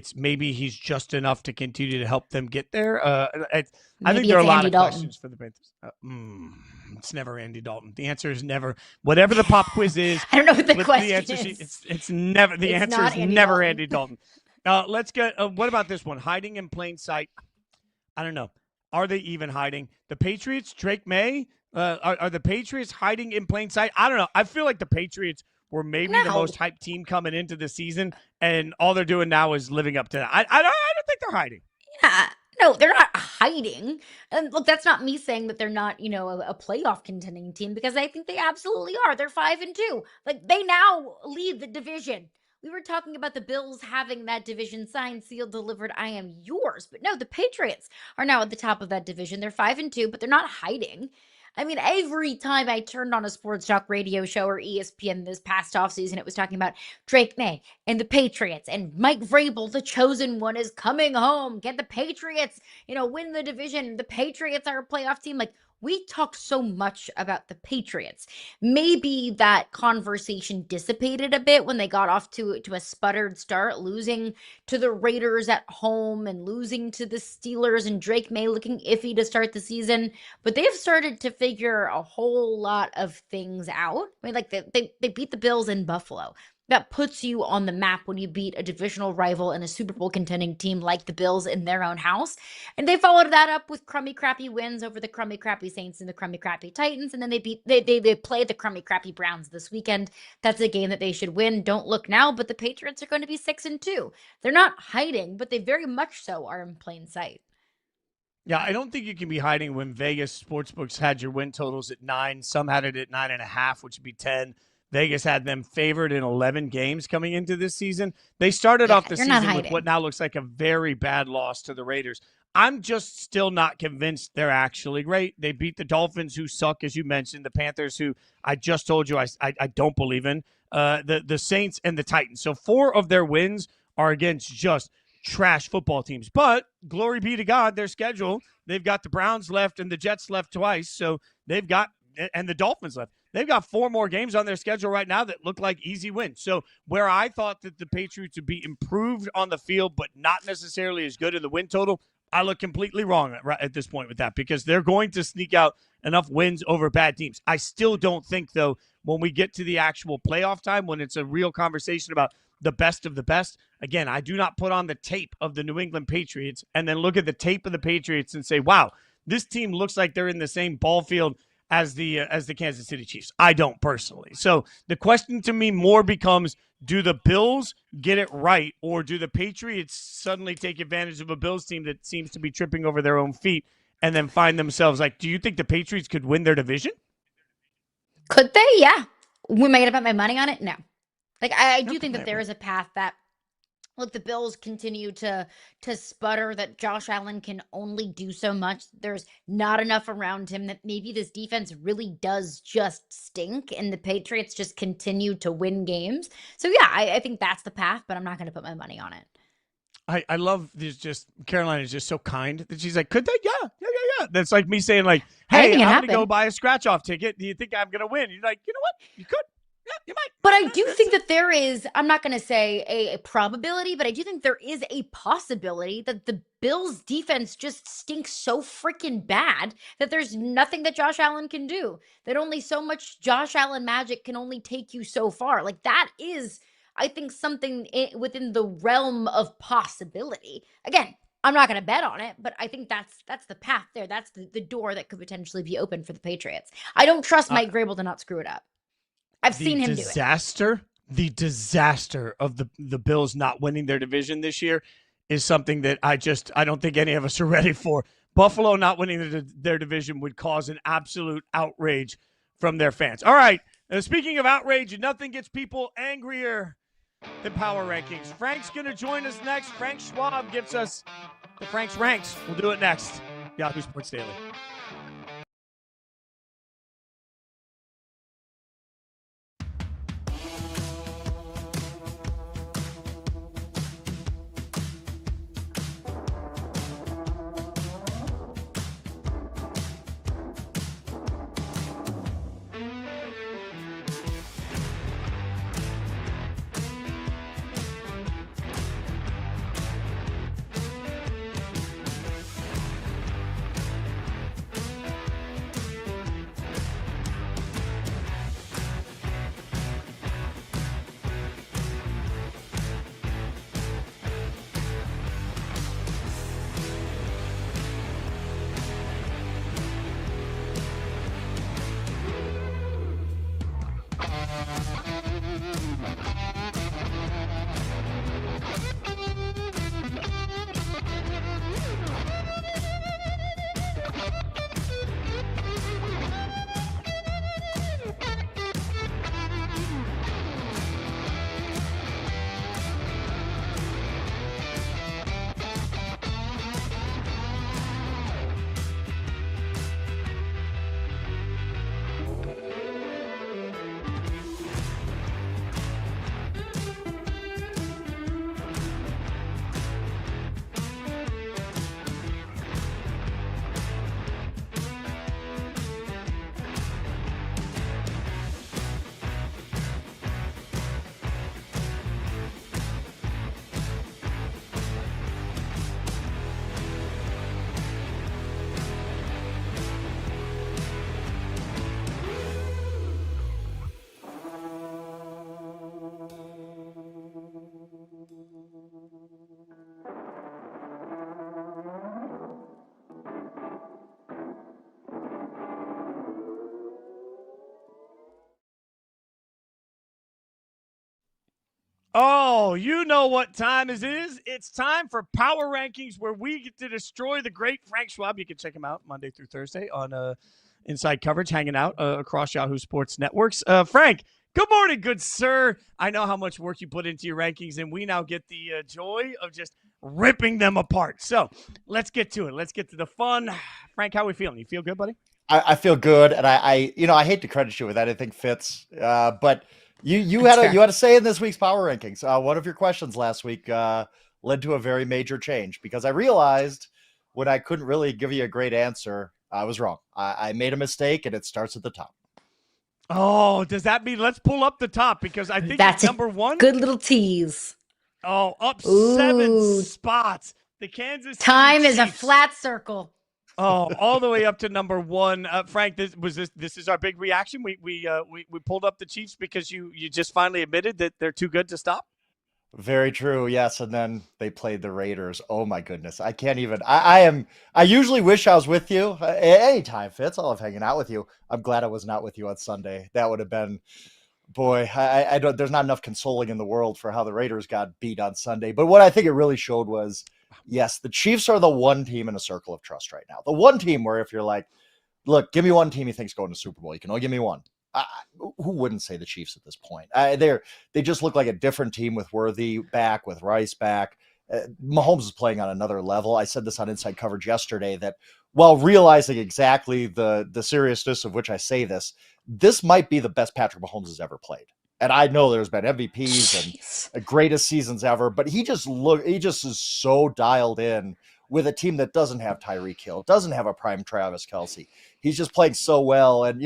he's just enough to continue to help them get there. I think there are a lot of questions for the Panthers. It's never Andy Dalton. The answer is never. Whatever the pop quiz is, I don't know what the question is. It's never. The answer is never Andy Dalton. Let's get. What about this one? Hiding in plain sight. I don't know. Are they even hiding? The Patriots, Drake May. Are the Patriots hiding in plain sight? I don't know. I feel like the Patriots were maybe the most hyped team coming into the season, and all they're doing now is living up to that. I don't think they're hiding. Yeah. No, they're not hiding. And look, that's not me saying that they're not, a playoff contending team, because I think they absolutely are. They're 5-2. Like, they now lead the division. We were talking about the Bills having that division signed, sealed, delivered. I am yours. But no, the Patriots are now at the top of that division. They're 5-2, but they're not hiding. I mean, every time I turned on a sports talk radio show or ESPN this past offseason, it was talking about Drake May and the Patriots and Mike Vrabel, the chosen one, is coming home. Get the Patriots, win the division. The Patriots are a playoff team. Like, we talk so much about the Patriots. Maybe that conversation dissipated a bit when they got off to a sputtered start, losing to the Raiders at home and losing to the Steelers, and Drake May looking iffy to start the season. But they've started to figure a whole lot of things out. I mean, like, they beat the Bills in Buffalo. That puts you on the map when you beat a divisional rival and a Super Bowl contending team like the Bills in their own house. And they followed that up with crummy crappy wins over the crummy crappy Saints and the crummy crappy Titans. And then they play the crummy crappy Browns this weekend. That's a game that they should win. Don't look now, but the Patriots are going to be 6-2. They're not hiding, but they very much so are in plain sight. Yeah, I don't think you can be hiding when Vegas sportsbooks had your win totals at 9. Some had it at 9.5, which would be 10. Vegas had them favored in 11 games coming into this season. They started off the season with what now looks like a very bad loss to the Raiders. I'm just still not convinced they're actually great. They beat the Dolphins, who suck, as you mentioned, the Panthers, who I just told you I don't believe in, the Saints, and the Titans. So 4 of their wins are against just trash football teams. But glory be to God, their schedule, they've got the Browns left and the Jets left twice. So they've got, and the Dolphins left. They've got 4 more games on their schedule right now that look like easy wins. So where I thought that the Patriots would be improved on the field, but not necessarily as good in the win total, I look completely wrong at this point with that, because they're going to sneak out enough wins over bad teams. I still don't think, though, when we get to the actual playoff time, when it's a real conversation about the best of the best, again, I do not put on the tape of the New England Patriots and then look at the tape of the Patriots and say, wow, this team looks like they're in the same ball field as the Kansas City Chiefs. I don't personally. So the question to me more becomes, do the Bills get it right, or do the Patriots suddenly take advantage of a Bills team that seems to be tripping over their own feet and then find themselves like, do you think the Patriots could win their division? Could they? Yeah. Am I going to put my money on it? No. Like, I do think that there is a path that, look, the Bills continue to sputter, that Josh Allen can only do so much. There's not enough around him, that maybe this defense really does just stink, and the Patriots just continue to win games. So, yeah, I think that's the path, but I'm not going to put my money on it. I love this. Just Caroline is just so kind that she's like, could they? Yeah. That's like me saying, like, hey, I'm going to go buy a scratch-off ticket. Do you think I'm going to win? You're like, you know what? You could. Yeah, you might. But I do think that there is, I'm not going to say a probability, but I do think there is a possibility that the Bills defense just stinks so freaking bad that there's nothing that Josh Allen can do. That only so much Josh Allen magic can only take you so far. Like, that is, I think, something within the realm of possibility. Again, I'm not going to bet on it, but I think that's the path there. That's the door that could potentially be open for the Patriots. I don't trust Mike Vrabel to not screw it up. I've seen him do it. The disaster of the Bills not winning their division this year is something that I don't think any of us are ready for. Buffalo not winning their division would cause an absolute outrage from their fans. All right, speaking of outrage, nothing gets people angrier than power rankings. Frank's going to join us next. Frank Schwab gives us the Frank's Ranks. We'll do it next. Yahoo Sports Daily. Oh, you know what time it is. It's time for Power Rankings, where we get to destroy the great Frank Schwab. You can check him out Monday through Thursday on Inside Coverage, hanging out across Yahoo Sports Networks. Frank, Good morning, good sir. I know how much work you put into your rankings, and we now get the joy of just ripping them apart. So let's get to it. Let's get to the fun. Frank, how are we feeling? You feel good, buddy? I feel good, and I hate to credit you with anything, Fitz, but you That's had fair. you had a say in this week's power rankings. One of your questions last week led to a very major change because I realized when I couldn't really give you a great answer, I was wrong. I made a mistake, and it starts at the top. Oh, does that mean let's pull up the top because I think That's it's number one. good little tease. Oh, up Ooh. 7 spots. The Kansas City Time is a Chiefs. flat circle. Oh, all the way up to number one. Frank, this is our big reaction. We pulled up the Chiefs because you just finally admitted that they're too good to stop. Very true. Yes, and then they played the Raiders. Oh my goodness, I can't even. I usually wish I was with you anytime, Fitz. I love hanging out with you. I'm glad I was not with you on Sunday. That would have been, boy. I don't. There's not enough consoling in the world for how the Raiders got beat on Sunday. But what I think it really showed was, yes, the Chiefs are the one team in a circle of trust right now. The one team where if you're like, look, give me one team you think's going to Super Bowl. You can only give me one. Who wouldn't say the Chiefs at this point? They just look like a different team with Worthy back, with Rice back. Mahomes is playing on another level. I said this on Inside Coverage yesterday that while realizing exactly the seriousness of which I say this might be the best Patrick Mahomes has ever played. And I know there's been MVPs and greatest seasons ever, but he just is so dialed in with a team that doesn't have Tyreek Hill, doesn't have a prime Travis Kelce. He's just playing so well. And,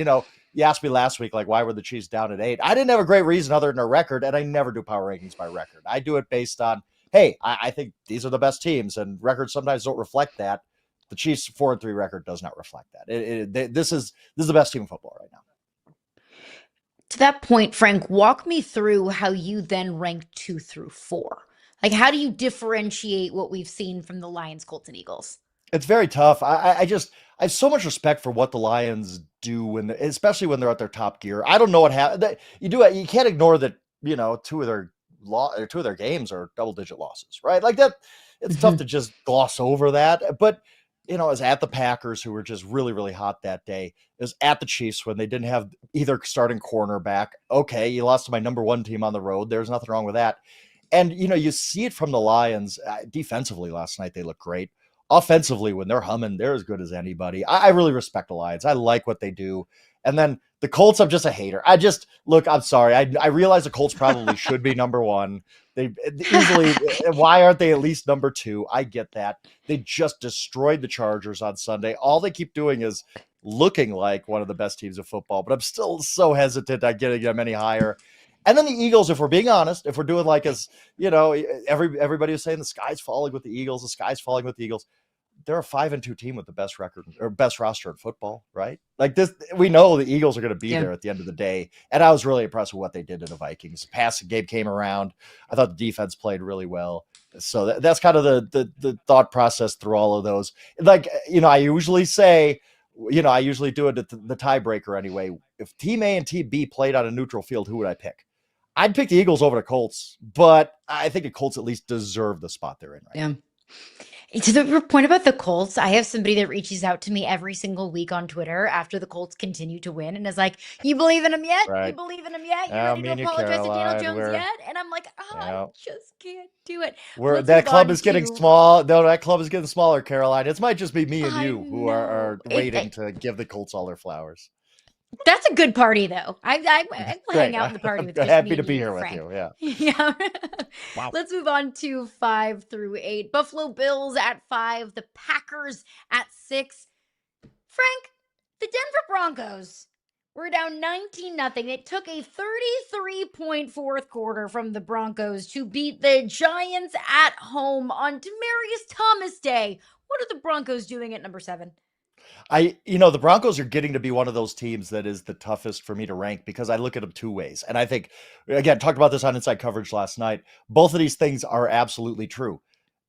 you asked me last week, like, why were the Chiefs down at 8? I didn't have a great reason other than a record, and I never do power rankings by record. I do it based on, hey, I think these are the best teams, and records sometimes don't reflect that. The Chiefs' 4-3 record does not reflect that. This is the best team in football right now. To that point, Frank, walk me through how you then rank 2 through 4. Like, how do you differentiate what we've seen from the Lions, Colts, and Eagles? It's very tough. I have so much respect for what the Lions do especially when they're at their top gear. I don't know what happened. You can't ignore that. Two of their games are double-digit losses, right? Like that. It's tough to just gloss over that. But it was at the Packers who were just really, really hot that day. It was at the Chiefs when they didn't have either starting cornerback. Okay, you lost to my number one team on the road. There's nothing wrong with that. And you see it from the Lions defensively last night. They look great. Offensively, when they're humming, they're as good as anybody. I really respect the Lions. I like what they do. And then the Colts, I'm just a hater. I'm sorry. I realize the Colts probably should be number one. They easily, why aren't they at least number 2? I get that. They just destroyed the Chargers on Sunday. All they keep doing is looking like one of the best teams of football, but I'm still so hesitant on getting them any higher. And then the Eagles, if we're being honest, if we're doing like everybody was saying the sky's falling with the Eagles, the sky's falling with the Eagles. They're a 5-2 team with the best record or best roster in football, right? Like this, we know the Eagles are going to be there at the end of the day. And I was really impressed with what they did to the Vikings. Passing game came around. I thought the defense played really well. So that's kind of the thought process through all of those. Like, I usually say, I usually do it at the tiebreaker anyway. If team A and team B played on a neutral field, who would I pick? I'd pick the Eagles over the Colts, but I think the Colts at least deserve the spot they're in right now. To the point about the Colts, I have somebody that reaches out to me every single week on Twitter after the Colts continue to win and is like, you believe in them yet? Right. You believe in them yet? You ready to apologize to Daniel Jones yet? And I'm like, I just can't do it. That club is getting small. No, that club is getting smaller, Caroline. It might just be me and you who are waiting to give the Colts all their flowers. That's a good party, though. I will hang out in the party with you. Happy to be here with you. Yeah. Yeah. Wow. Let's move on to 5 through 8. Buffalo Bills at 5. The Packers at 6. Frank, the Denver Broncos were down 19-0. It took a 33-point fourth quarter from the Broncos to beat the Giants at home on Demaryius Thomas Day. What are the Broncos doing at number 7? The Broncos are getting to be one of those teams that is the toughest for me to rank because I look at them two ways. And I think, again, talked about this on Inside Coverage last night. Both of these things are absolutely true.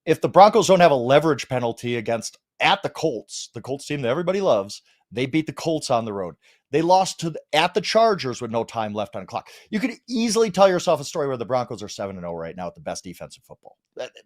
If the Broncos don't have a leverage penalty at the Colts team that everybody loves, they beat the Colts on the road. They lost at the Chargers with no time left on the clock. You could easily tell yourself a story where the Broncos are 7-0 right now with the best defense in football.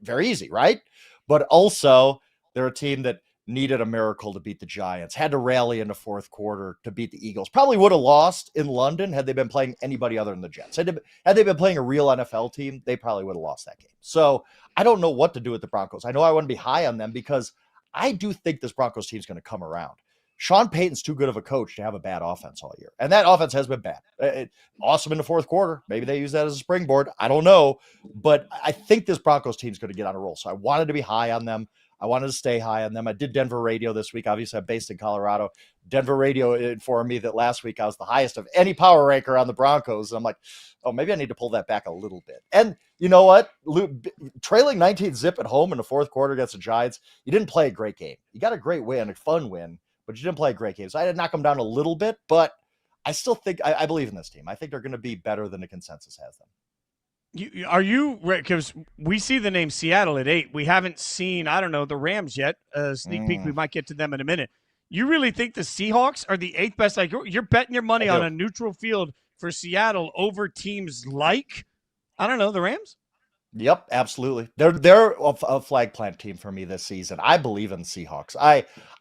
Very easy, right? But also, they're a team that needed a miracle to beat the Giants, had to rally in the fourth quarter to beat the Eagles. Probably would have lost in London had they been playing anybody other than the Jets. Had they been playing a real NFL team, they probably would have lost that game. So I don't know what to do with the Broncos. I know I want to be high on them because I do think this Broncos team is going to come around. Sean Payton's too good of a coach to have a bad offense all year. And that offense has been bad. Awesome in the fourth quarter. Maybe they use that as a springboard. I don't know. But I think this Broncos team is going to get on a roll. So I wanted to be high on them. I wanted to stay high on them. I did Denver radio this week. Obviously, I'm based in Colorado. Denver radio informed me that last week I was the highest of any power ranker on the Broncos. I'm like, oh, maybe I need to pull that back a little bit. And you know what? Trailing 19-zip at home in the fourth quarter against the Giants, you didn't play a great game. You got a great win, a fun win, but you didn't play a great game. So I had to knock them down a little bit, but I still think I believe in this team. I think they're going to be better than the consensus has them. Because we see the name Seattle at 8. We haven't seen, I don't know, the Rams yet. Sneak peek, we might get to them in a minute. You really think the Seahawks are the 8th best? Like, you're betting your money on a neutral field for Seattle over teams like, I don't know, the Rams? Yep, absolutely. They're a flag plant team for me this season. I believe in the Seahawks.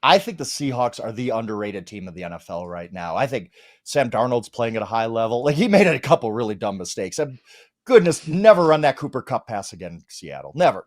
I think the Seahawks are the underrated team of the NFL right now. I think Sam Darnold's playing at a high level. Like, he made a couple really dumb mistakes. And goodness, never run that Cooper Kupp pass again, Seattle. Never.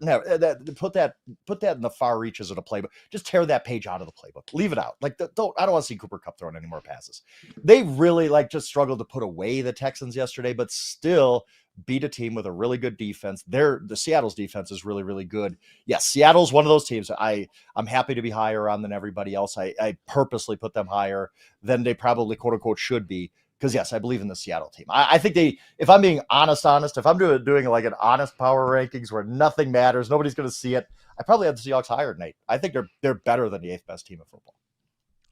Put that in the far reaches of the playbook. Just tear that page out of the playbook. Leave it out. Like, I don't want to see Cooper Kupp throwing any more passes. They really just struggled to put away the Texans yesterday, but still beat a team with a really good defense. The Seattle's defense is really, really good. Yes, Seattle's one of those teams I'm happy to be higher on than everybody else. I purposely put them higher than they probably quote unquote should be. Because yes, I believe in the Seattle team. I think if I'm being honest, if I'm doing like an honest power rankings where nothing matters, nobody's going to see it, I probably have the Seahawks higher than 8. I think they're better than the 8th best team in football.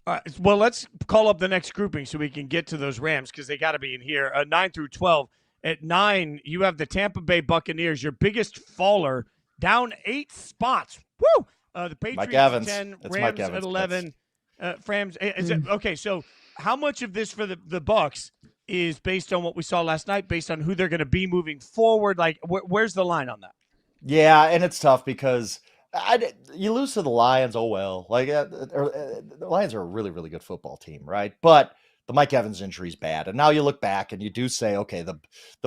All right, well, let's call up the next grouping so we can get to those Rams because they got to be in here. 9 through 12. At 9, you have the Tampa Bay Buccaneers, your biggest faller, down 8 spots. Woo! The Patriots at 10, Rams at 11. Rams. Okay, so how much of this for the Bucs is based on what we saw last night, based on who they're going to be moving forward? Like, where's the line on that? Yeah, and it's tough because you lose to the Lions. Oh, well. Like, the Lions are a really, really good football team, right? But the Mike Evans injury is bad. And now you look back and you do say, okay, the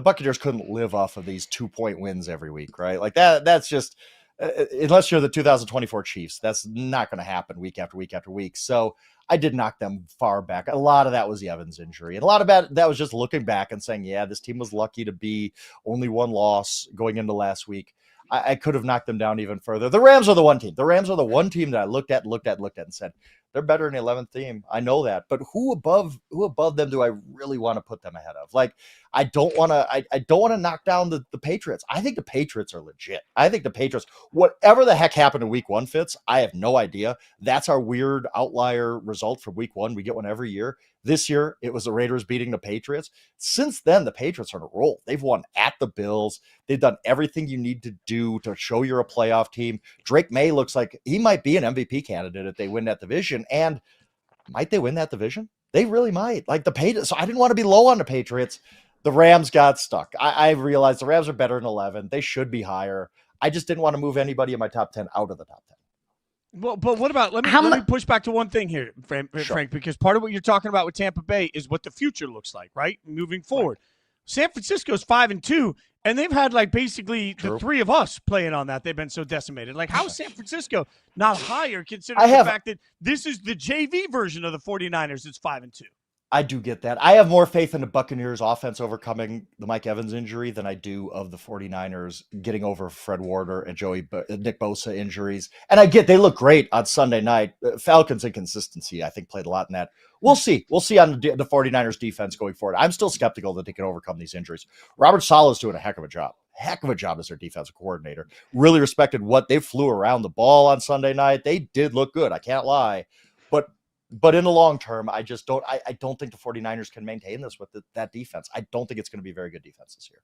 Buccaneers couldn't live off of these 2-point wins every week, right? Like, that's just unless you're the 2024 Chiefs, that's not going to happen week after week after week. So I did knock them far back. A lot of that was the Evans injury. And a lot of that was just looking back and saying, yeah, this team was lucky to be only one loss going into last week. I could have knocked them down even further. The Rams are the one team. The Rams are the one team that I looked at and said, they're better than the 11th team. I know that. But who above them do I really want to put them ahead of? Like, I don't want to knock down the Patriots. I think the Patriots are legit. I think the Patriots, whatever the heck happened in week 1, Fitz, I have no idea. That's our weird outlier result from week 1. We get one every year. This year, it was the Raiders beating the Patriots. Since then, the Patriots are on a roll. They've won at the Bills. They've done everything you need to do to show you're a playoff team. Drake May looks like he might be an MVP candidate if they win that division. And might they win that division? They really might. Like the Patriots. So I didn't want to be low on the Patriots. The Rams got stuck. I realized the Rams are better than 11. They should be higher. I just didn't want to move anybody in my top 10 out of the top 10. Well, but what about let me push back to one thing here, Frank, because part of what you're talking about with Tampa Bay is what the future looks like, right? Moving forward. Right. San Francisco's 5-2, and they've had like basically the 3 of us playing on that. They've been so decimated. Like, how is San Francisco not higher considering the fact that this is the JV version of the 49ers? It's 5-2. I do get that. I have more faith in the Buccaneers offense overcoming the Mike Evans injury than I do of the 49ers getting over Fred Warner and Nick Bosa injuries. And I get they look great on Sunday night. Falcons' inconsistency, I think, played a lot in that. We'll see. We'll see on the 49ers defense going forward. I'm still skeptical that they can overcome these injuries. Robert Saleh's doing a heck of a job. Heck of a job as their defensive coordinator. Really respected what they flew around the ball on Sunday night. They did look good. I can't lie. But in the long term, I don't think the 49ers can maintain this with that defense. I don't think it's going to be a very good defense this year.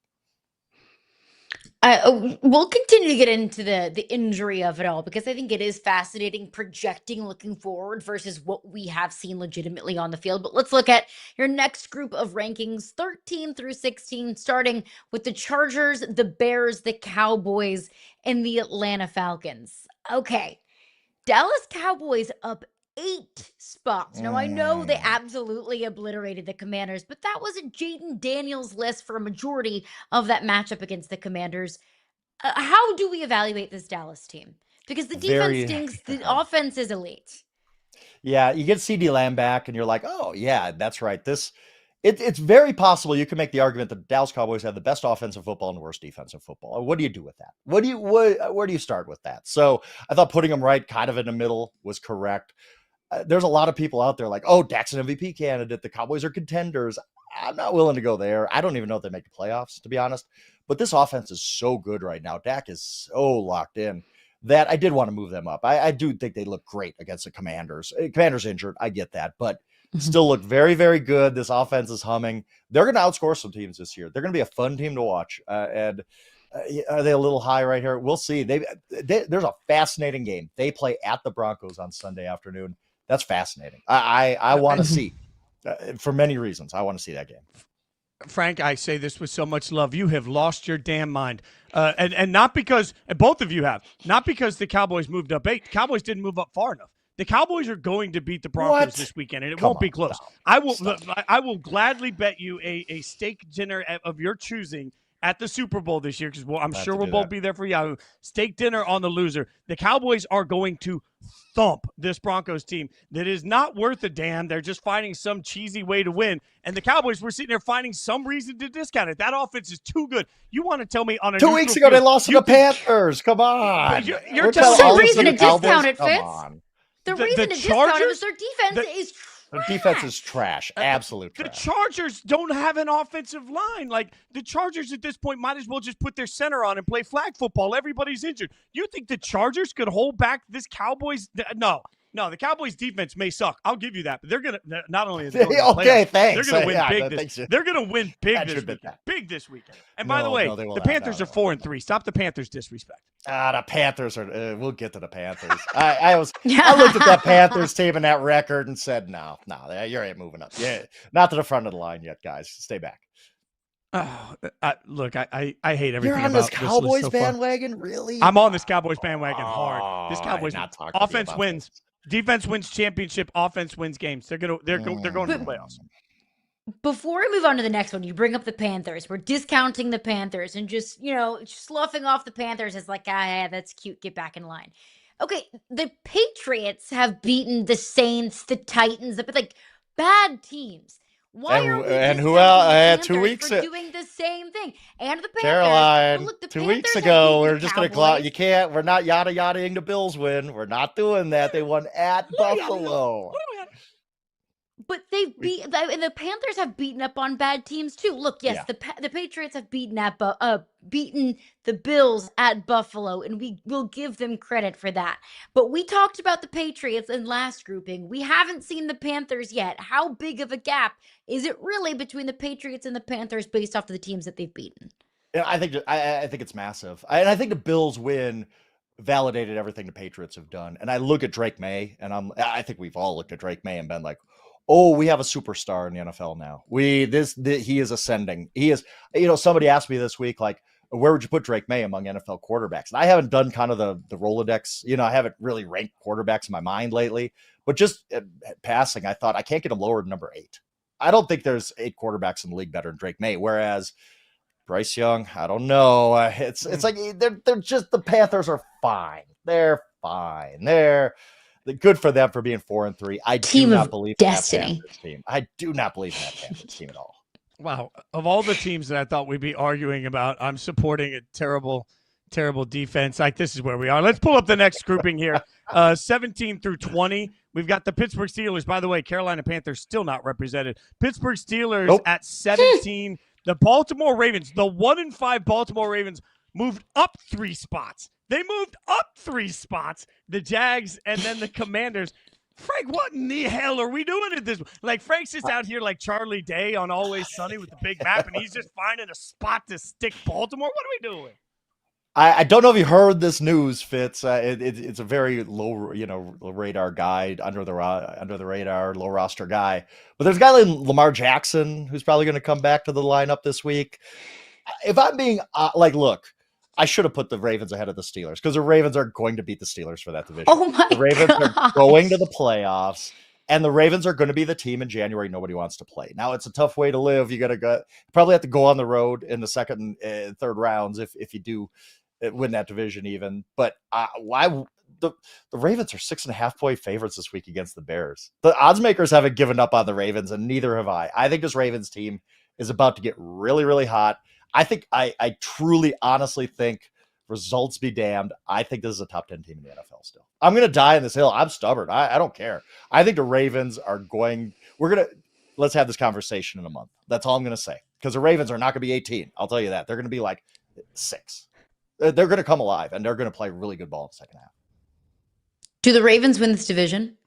We'll continue to get into the injury of it all because I think it is fascinating projecting looking forward versus what we have seen legitimately on the field. But let's look at your next group of rankings, 13 through 16, starting with the Chargers, the Bears, the Cowboys, and the Atlanta Falcons. Okay. Dallas Cowboys up 8 spots. Now, I know they absolutely obliterated the Commanders, but that was a Jaden Daniels list for a majority of that matchup against the Commanders. How do we evaluate this Dallas team? Because the defense stinks, the offense is elite. Yeah, you get CD Lamb back, and you're like, oh, yeah, that's right. It's very possible you can make the argument that the Dallas Cowboys have the best offensive football and the worst defensive football. What do you do with that? Where do you start with that? So I thought putting them right kind of in the middle was correct. There's a lot of people out there like, oh, Dak's an MVP candidate. The Cowboys are contenders. I'm not willing to go there. I don't even know if they make the playoffs, to be honest. But this offense is so good right now. Dak is so locked in that I did want to move them up. I do think they look great against the Commanders. Commanders injured. I get that. But still look very, very good. This offense is humming. They're going to outscore some teams this year. They're going to be a fun team to watch. And are they a little high right here? We'll see. There's a fascinating game. They play at the Broncos on Sunday afternoon. That's fascinating. I want to see for many reasons. I want to see that game. Frank, I say this with so much love. You have lost your damn mind. And not because – and both of you have. Not because the Cowboys moved up 8. The Cowboys didn't move up far enough. The Cowboys are going to beat the Broncos this weekend, and it won't be close. No, I will gladly bet you a steak dinner of your choosing at the Super Bowl this year, because I'm sure we'll both be there for Yahoo. Steak dinner on the loser. The Cowboys are going to thump this Broncos team that is not worth a damn. They're just finding some cheesy way to win. And the Cowboys were sitting there finding some reason to discount it. That offense is too good. You want to tell me on a 2 weeks ago they lost to the Panthers. Come on. You're telling telling me reason to discount it, Fitz. On. The reason to discount it is their defense is trash. The defense is trash. Absolute trash. The Chargers don't have an offensive line. Like, the Chargers at this point might as well just put their center on and play flag football. Everybody's injured. You think the Chargers could hold back this Cowboys? No, the Cowboys defense may suck. I'll give you that. But they're going to not only thanks. They're going to win big this. They're going to win big this weekend. And by the way, the Panthers are 4-3. Stop the Panthers disrespect. The Panthers are. We'll get to the Panthers. I looked at that Panthers team and that record and said, no, you ain't moving up. Yeah, not to the front of the line yet, guys. Stay back. Look, I hate everything. You're on about this Cowboys so bandwagon, really? I'm on this Cowboys bandwagon hard. This Cowboys offense wins. This. Defense wins championship. Offense wins games. They're going to the playoffs. Before we move on to the next one, you bring up the Panthers. We're discounting the Panthers and just sloughing off the Panthers as like, yeah, that's cute. Get back in line. Okay, the Patriots have beaten the Saints, the Titans, like bad teams. Why are we and who else? 2 weeks ago doing the same thing? And the Panthers. Caroline, look, the 2 Panthers weeks ago, we're just going to you can't. We're not yada-ing the Bills win. We're not doing that. They won at Buffalo. But the Panthers have beaten up on bad teams too. Look, yes, the Patriots have beaten the Bills at Buffalo, and we will give them credit for that. But we talked about the Patriots in last grouping. We haven't seen the Panthers yet. How big of a gap is it really between the Patriots and the Panthers based off of the teams that they've beaten? Yeah, I think it's massive, and I think the Bills win validated everything the Patriots have done. And I look at Drake May, and I think we've all looked at Drake May and been like, oh, we have a superstar in the NFL now. He is ascending. He is, somebody asked me this week, like, where would you put Drake May among NFL quarterbacks? And I haven't done kind of the Rolodex. I haven't really ranked quarterbacks in my mind lately, but just passing, I thought I can't get him lower than number 8. I don't think there's 8 quarterbacks in the league better than Drake May. Whereas Bryce Young, I don't know. It's like they're just, the Panthers are fine. They're fine. They're good for them for being 4-3. I do not believe in that Panthers team. I do not believe in that Panthers team at all. Wow. Of all the teams that I thought we'd be arguing about, I'm supporting a terrible, terrible defense. Like, this is where we are. Let's pull up the next grouping here. 17 through 20. We've got the Pittsburgh Steelers. By the way, Carolina Panthers still not represented. Pittsburgh Steelers at 17. The Baltimore Ravens, the 1-5 Baltimore Ravens, moved up 3 spots. They moved up 3 spots. The Jags and then the Commanders. Frank, what in the hell are we doing at this? Like, Frank's just out here like Charlie Day on Always Sunny with the big map, and he's just finding a spot to stick Baltimore. What are we doing? I don't know if you heard this news, Fitz. It's a very low, radar guy, under the radar, low roster guy. But there's a guy like Lamar Jackson who's probably going to come back to the lineup this week. If I'm being look, I should have put the Ravens ahead of the Steelers because the Ravens are going to beat the Steelers for that division. Oh my The Ravens gosh. are going to the playoffs, and the Ravens are going to be the team in January nobody wants to play. Now, it's a tough way to live. You got to probably have to go on the road in the second and third rounds if you do win that division even. But why the Ravens are 6.5-point favorites this week against the Bears. The odds makers haven't given up on the Ravens, and neither have I. I think this Ravens team is about to get really, really hot. I think I truly, honestly think, results be damned, I think this is a top 10 team in the NFL still. I'm going to die on this hill. I'm stubborn. I don't care. I think the Ravens are let's have this conversation in a month. That's all I'm going to say. Because the Ravens are not going to be 18. I'll tell you that. They're going to be like 6. They're going to come alive, and they're going to play really good ball in the second half. Do the Ravens win this division?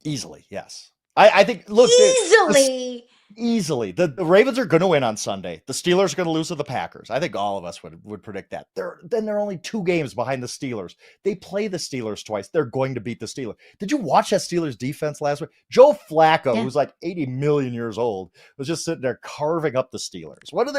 Easily, yes. I think, look. Easily. The Ravens are going to win on Sunday. The Steelers are going to lose to the Packers. I think all of us would predict that. They're only 2 games behind the Steelers. They play the Steelers twice. They're going to beat the Steelers. Did you watch that Steelers defense last week? Joe Flacco, who's like 80 million years old, was just sitting there carving up the Steelers. What are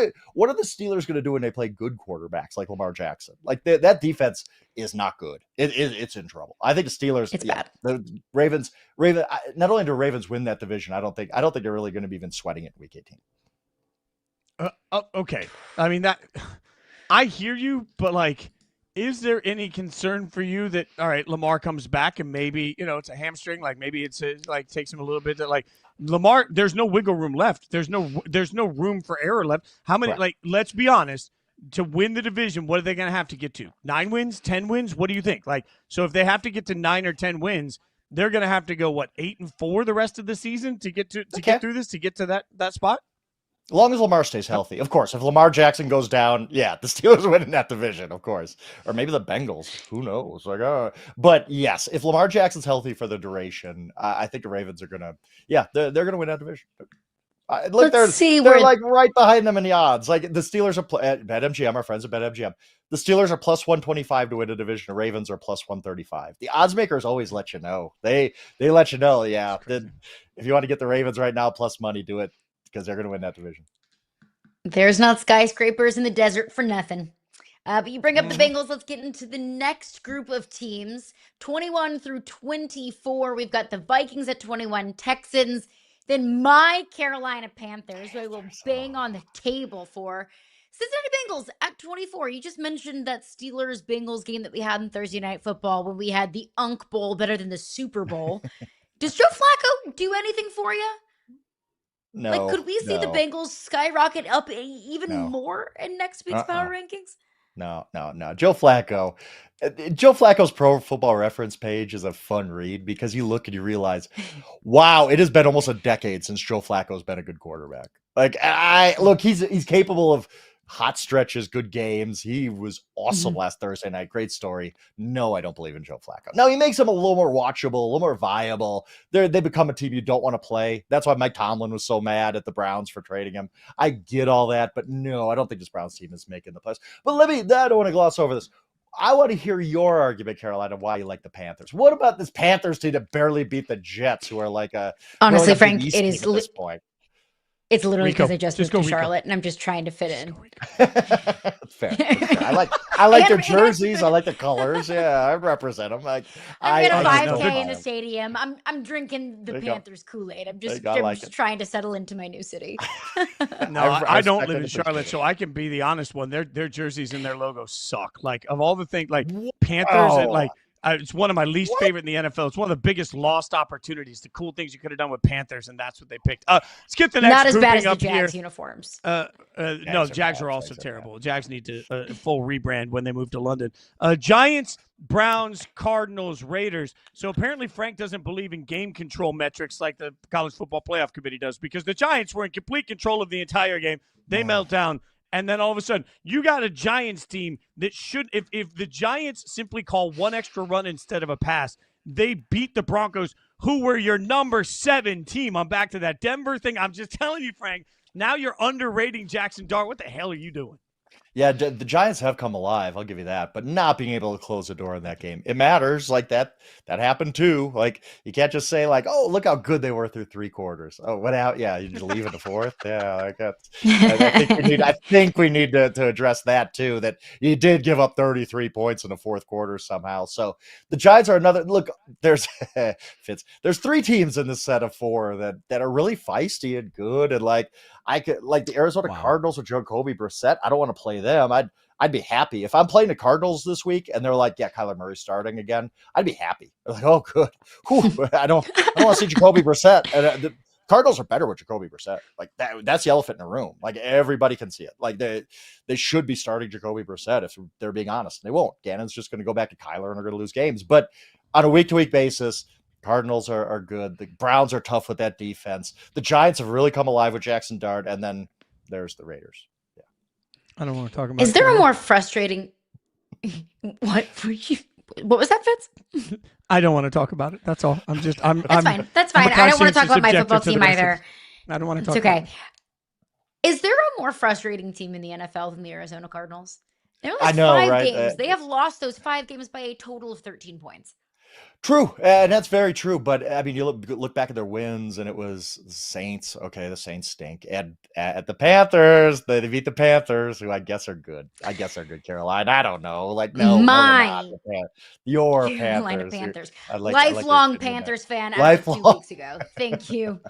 the Steelers going to do when they play good quarterbacks like Lamar Jackson? Like that defense is not good. It's in trouble. I think the Steelers. It's bad. The Ravens. Not only do Ravens win that division, I don't think they're really going to be even sweating it in week 18. Okay. I mean, that I hear you, but like, is there any concern for you that, all right, Lamar comes back and maybe, it's a hamstring, like maybe it's takes him a little bit to like Lamar, there's no wiggle room left. There's no room for error left. How many, right. Let's be honest, to win the division, what are they going to have to get to? 9 wins, 10 wins? What do you think? So if they have to get to 9 or 10 wins, they're going to have to go 8-4 the rest of the season to get get through this, to get to that spot. As long as Lamar stays healthy, of course. If Lamar Jackson goes down, the Steelers win in that division, of course, or maybe the Bengals. Who knows? But yes, if Lamar Jackson's healthy for the duration, I think the Ravens are gonna. They're gonna win that division. They're like right behind them in the odds. Like the Steelers are at BetMGM. Our friends at BetMGM. The Steelers are plus 125 to win a division. The Ravens are plus 135. The odds makers always let you know. They let you know. Yeah, if you want to get the Ravens right now plus money, do it because they're going to win that division. There's not skyscrapers in the desert for nothing. But you bring up the Bengals. Let's get into the next group of teams. 21 through 24. We've got the Vikings at 21, Texans. Then my Carolina Panthers, who I will bang on the table for. Cincinnati Bengals at 24. You just mentioned that Steelers-Bengals game that we had in Thursday Night Football when we had the Unk Bowl better than the Super Bowl. Does Joe Flacco do anything for you? No. Could we see the Bengals skyrocket up even more in next week's power rankings? No. Joe Flacco's Pro Football Reference page is a fun read because you look and you realize, wow, it has been almost a decade since Joe Flacco's been a good quarterback. He's capable of hot stretches, good games. He was awesome last Thursday night. Great story. No, I don't believe in Joe Flacco. Now, he makes them a little more watchable, a little more viable. They become a team you don't want to play. That's why Mike Tomlin was so mad at the Browns for trading him. I get all that, but no, I don't think this Browns team is making the playoffs. But I don't want to gloss over this. I want to hear your argument, Carolina, why you like the Panthers. What about this Panthers team that barely beat the Jets, who are like a honestly, Frank, it is at this point. It's literally because I just moved to Charlotte and I'm just trying to fit in. That's fair. I like their jerseys. I like the colors. Yeah, I represent them. I'm in a 5K in a stadium. I'm drinking the Panthers Kool-Aid. I'm just trying to settle into my new city. No, I don't live in Charlotte, so I can be the honest one. Their jerseys and their logos suck. Like of all the things, like Panthers and it's one of my least favorite in the NFL. It's one of the biggest lost opportunities. The cool things you could have done with Panthers, and that's what they picked. Let's get the next. Not as bad as the Jags uniforms. No, Jags are also terrible. Jags need to full rebrand when they move to London. Giants, Browns, Cardinals, Raiders. So apparently Frank doesn't believe in game control metrics like the College Football Playoff Committee does, because the Giants were in complete control of the entire game. They melt down. And then all of a sudden, you got a Giants team that should, if the Giants simply call one extra run instead of a pass, they beat the Broncos, who were your number 7 team. I'm back to that Denver thing. I'm just telling you, Frank, now you're underrating Jackson Dart. What the hell are you doing? Yeah, the Giants have come alive. I'll give you that, but not being able to close the door in that game, it matters. Like that happened too. Like you can't just say like, "Oh, look how good they were through 3 quarters." Oh, what out? Yeah, you just leave it to fourth. Yeah, like that's. I think we need. I think we need to address that too. That you did give up 33 points in the fourth quarter somehow. So the Giants are another look. There's Fitz. There's 3 teams in this set of 4 that are really feisty and good, and like I could like the Arizona Cardinals with Jacoby Brissett. I don't want to play them. I'd be happy if I'm playing the Cardinals this week and they're like, yeah, Kyler Murray's starting again. I'd be happy. I'm like, oh, good. Whew, I don't want to see Jacoby Brissett. And the Cardinals are better with Jacoby Brissett. Like that's the elephant in the room. Like everybody can see it. Like they should be starting Jacoby Brissett if they're being honest. And they won't. Gannon's just going to go back to Kyler and they're going to lose games. But on a week-to-week basis, Cardinals are good. The Browns are tough with that defense. The Giants have really come alive with Jackson Dart, and then there's the Raiders. Yeah, I don't want to talk about. Is there a more frustrating? What was that, Fitz? I don't want to talk about it. That's all. That's fine. That's fine. I don't want to talk about my football team either. I don't want to talk. It's okay. About Is there a more frustrating team in the NFL than the Arizona Cardinals? They only I know, 5 right? games. They have lost those 5 games by a total of 13 points. True, and that's very true. But I mean, you look back at their wins, and it was the Saints. Okay, the Saints stink. And at the Panthers, they beat the Panthers, who I guess are good. Carolina, I don't know. Like no, Mine. Your Carolina Panthers. Panthers. Lifelong Panthers fan as of 2 weeks ago. Thank you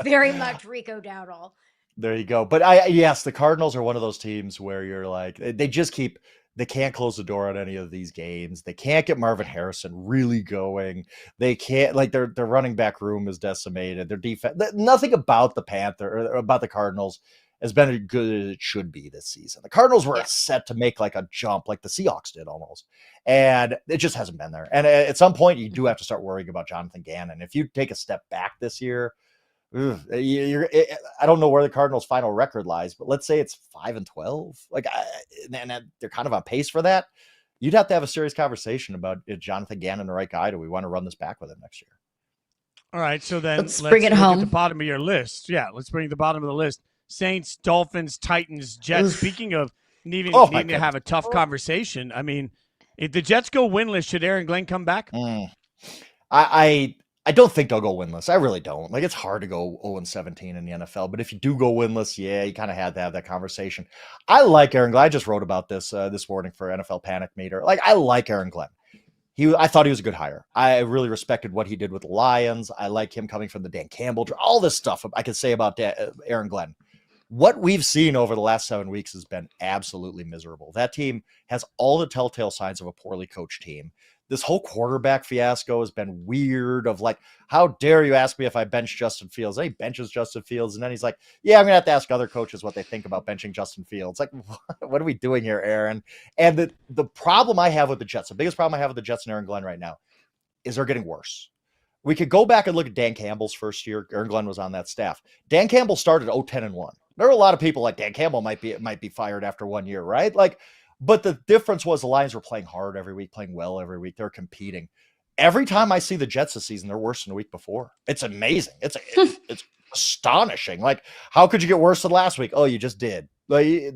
very much, Rico Dowdle. There you go. But yes, the Cardinals are one of those teams where you're like, they can't close the door on any of these games. They can't get Marvin Harrison really going. They can't, like their running back room is decimated. Their defense, nothing about the about the Cardinals has been as good as it should be this season. The Cardinals were set to make like a jump, like the Seahawks did almost. And it just hasn't been there. And at some point you do have to start worrying about Jonathan Gannon. If you take a step back this year, I don't know where the Cardinals' final record lies, but let's say it's 5-12. Like, and they're kind of on pace for that. You'd have to have a serious conversation about is Jonathan Gannon the right guy? Do we want to run this back with him next year? All right, so then let's bring it home. At the bottom of your list. Yeah, let's bring the bottom of the list. Saints, Dolphins, Titans, Jets. Speaking of needing to have a tough conversation, I mean, if the Jets go winless, should Aaron Glenn come back? I don't think they'll go winless. I really don't. Like, it's hard to go 0-17 in the NFL, but if you do go winless, yeah, you kind of had to have that conversation. I like Aaron Glenn. I just wrote about this this morning for NFL Panic Meter. Like, I like Aaron Glenn. I thought he was a good hire. I really respected what he did with the Lions. I like him coming from the Dan Campbell. All this stuff I could say about Aaron Glenn. What we've seen over the last 7 weeks has been absolutely miserable. That team has all the telltale signs of a poorly coached team. This whole quarterback fiasco has been weird of like, how dare you ask me if I bench Justin Fields? And he benches Justin Fields. And then he's like, yeah, I'm going to have to ask other coaches what they think about benching Justin Fields. Like, what are we doing here, Aaron? And the problem I have with the Jets, the biggest problem I have with the Jets and Aaron Glenn right now is they're getting worse. We could go back and look at Dan Campbell's first year. Aaron Glenn was on that staff. Dan Campbell started 0-10-1. There are a lot of people like Dan Campbell might be fired after 1 year, right? Like, but the difference was the Lions were playing hard every week, playing well every week. They're competing. Every time I see the Jets this season, they're worse than the week before. It's amazing. It's astonishing. Like, how could you get worse than last week? Oh, you just did. Like,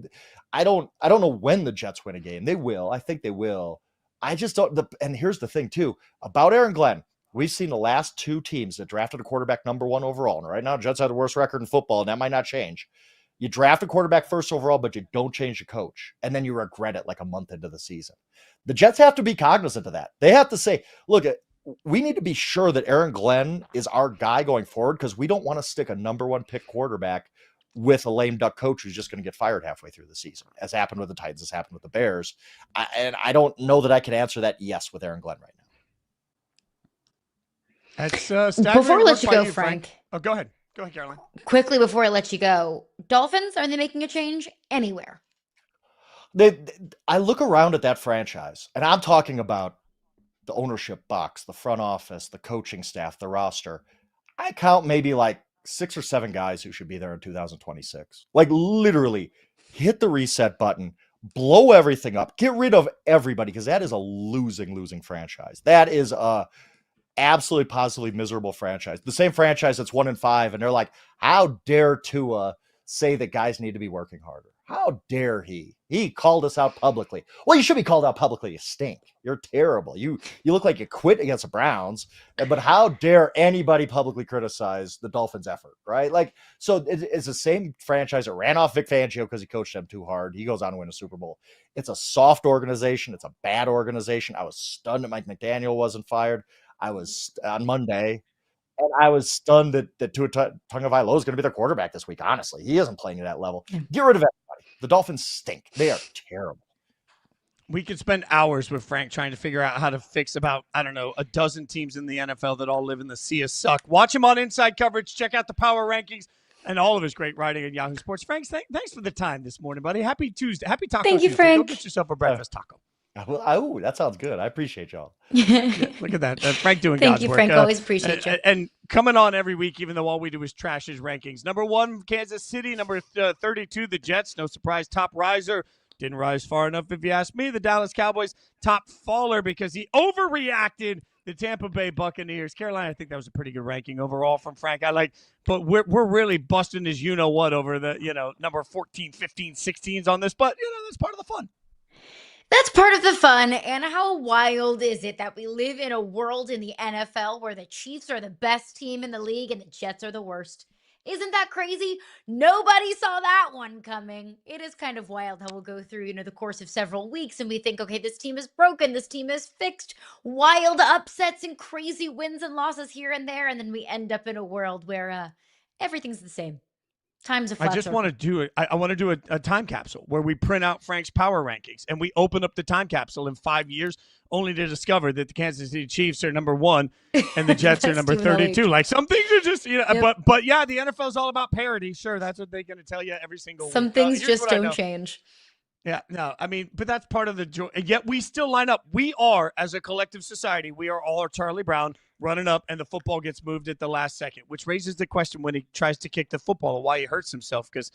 I don't know when the Jets win a game. They will. I think they will. I just don't. And here's the thing too about Aaron Glenn. We've seen the last 2 teams that drafted a quarterback number 1 overall. And right now, Jets have the worst record in football, and that might not change. You draft a quarterback first overall, but you don't change the coach. And then you regret it like a month into the season. The Jets have to be cognizant of that. They have to say, look, we need to be sure that Aaron Glenn is our guy going forward because we don't want to stick a number 1 pick quarterback with a lame duck coach who's just going to get fired halfway through the season, as happened with the Titans, as happened with the Bears. And I don't know that I can answer that yes with Aaron Glenn right now. Before I let you go, Frank. Oh, go ahead. Go ahead, Caroline. Quickly before I let you go, Dolphins, are they making a change anywhere? I look around at that franchise, and I'm talking about the ownership box, the front office, the coaching staff, the roster. I count maybe like 6 or 7 guys who should be there in 2026. Like literally hit the reset button, blow everything up, get rid of everybody, because that is a losing franchise. That is a absolutely positively miserable franchise. The same franchise that's 1-5, and they're like, how dare Tua say that guys need to be working harder? How dare he? He called us out publicly. Well, you should be called out publicly. You stink. You're terrible. You look like you quit against the Browns. But how dare anybody publicly criticize the Dolphins' effort, right? Like, so it's the same franchise that ran off Vic Fangio because he coached them too hard. He goes on to win a Super Bowl. It's a soft organization. It's a bad organization. I was stunned that Mike McDaniel wasn't fired. I was on Monday. And I was stunned that Tua Tagovailoa is going to be their quarterback this week. Honestly, he isn't playing at that level. Get rid of everybody. The Dolphins stink. They are terrible. We could spend hours with Frank trying to figure out how to fix about, I don't know, a dozen teams in the NFL that all live in the sea of suck. Watch him on Inside Coverage. Check out the power rankings and all of his great writing at Yahoo Sports. Frank, thanks for the time this morning, buddy. Happy Tuesday. Happy Taco Thank you, Tuesday. Frank. Go get yourself a breakfast taco. Oh, that sounds good. I appreciate y'all. Yeah, look at that. Frank doing Thank God's you, work. Frank. Always appreciate you. And coming on every week, even though all we do is trash his rankings. Number 1, Kansas City. Number 32, the Jets. No surprise, top riser. Didn't rise far enough, if you ask me. The Dallas Cowboys, top faller because he overreacted. The Tampa Bay Buccaneers. Carolina, I think that was a pretty good ranking overall from Frank. But we're really busting his you-know-what over the, number 14, 15, 16s on this. But, that's part of the fun. That's part of the fun. And how wild is it that we live in a world in the NFL where the Chiefs are the best team in the league and the Jets are the worst? Isn't that crazy? Nobody saw that one coming. It is kind of wild how we'll go through, the course of several weeks and we think, okay, this team is broken. This team is fixed. Wild upsets and crazy wins and losses here and there. And then we end up in a world where everything's the same. Time's a flat I just circle. want to do it. I want to do a time capsule where we print out Frank's power rankings and we open up the time capsule in 5 years, only to discover that the Kansas City Chiefs are number 1 and the Jets are number 32. Like some things are just, Yep. but yeah, the NFL is all about parity. Sure, that's what they're going to tell you every single Some week. things Here's just what I know. don't change. Yeah, no, but that's part of the joy. And yet we still line up. We are, as a collective society, we are all Charlie Brown running up, and the football gets moved at the last second, which raises the question when he tries to kick the football why he hurts himself, because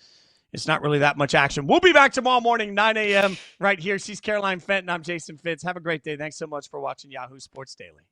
it's not really that much action. We'll be back tomorrow morning, 9 a.m. right here. She's Caroline Fenton. I'm Jason Fitz. Have a great day. Thanks so much for watching Yahoo Sports Daily.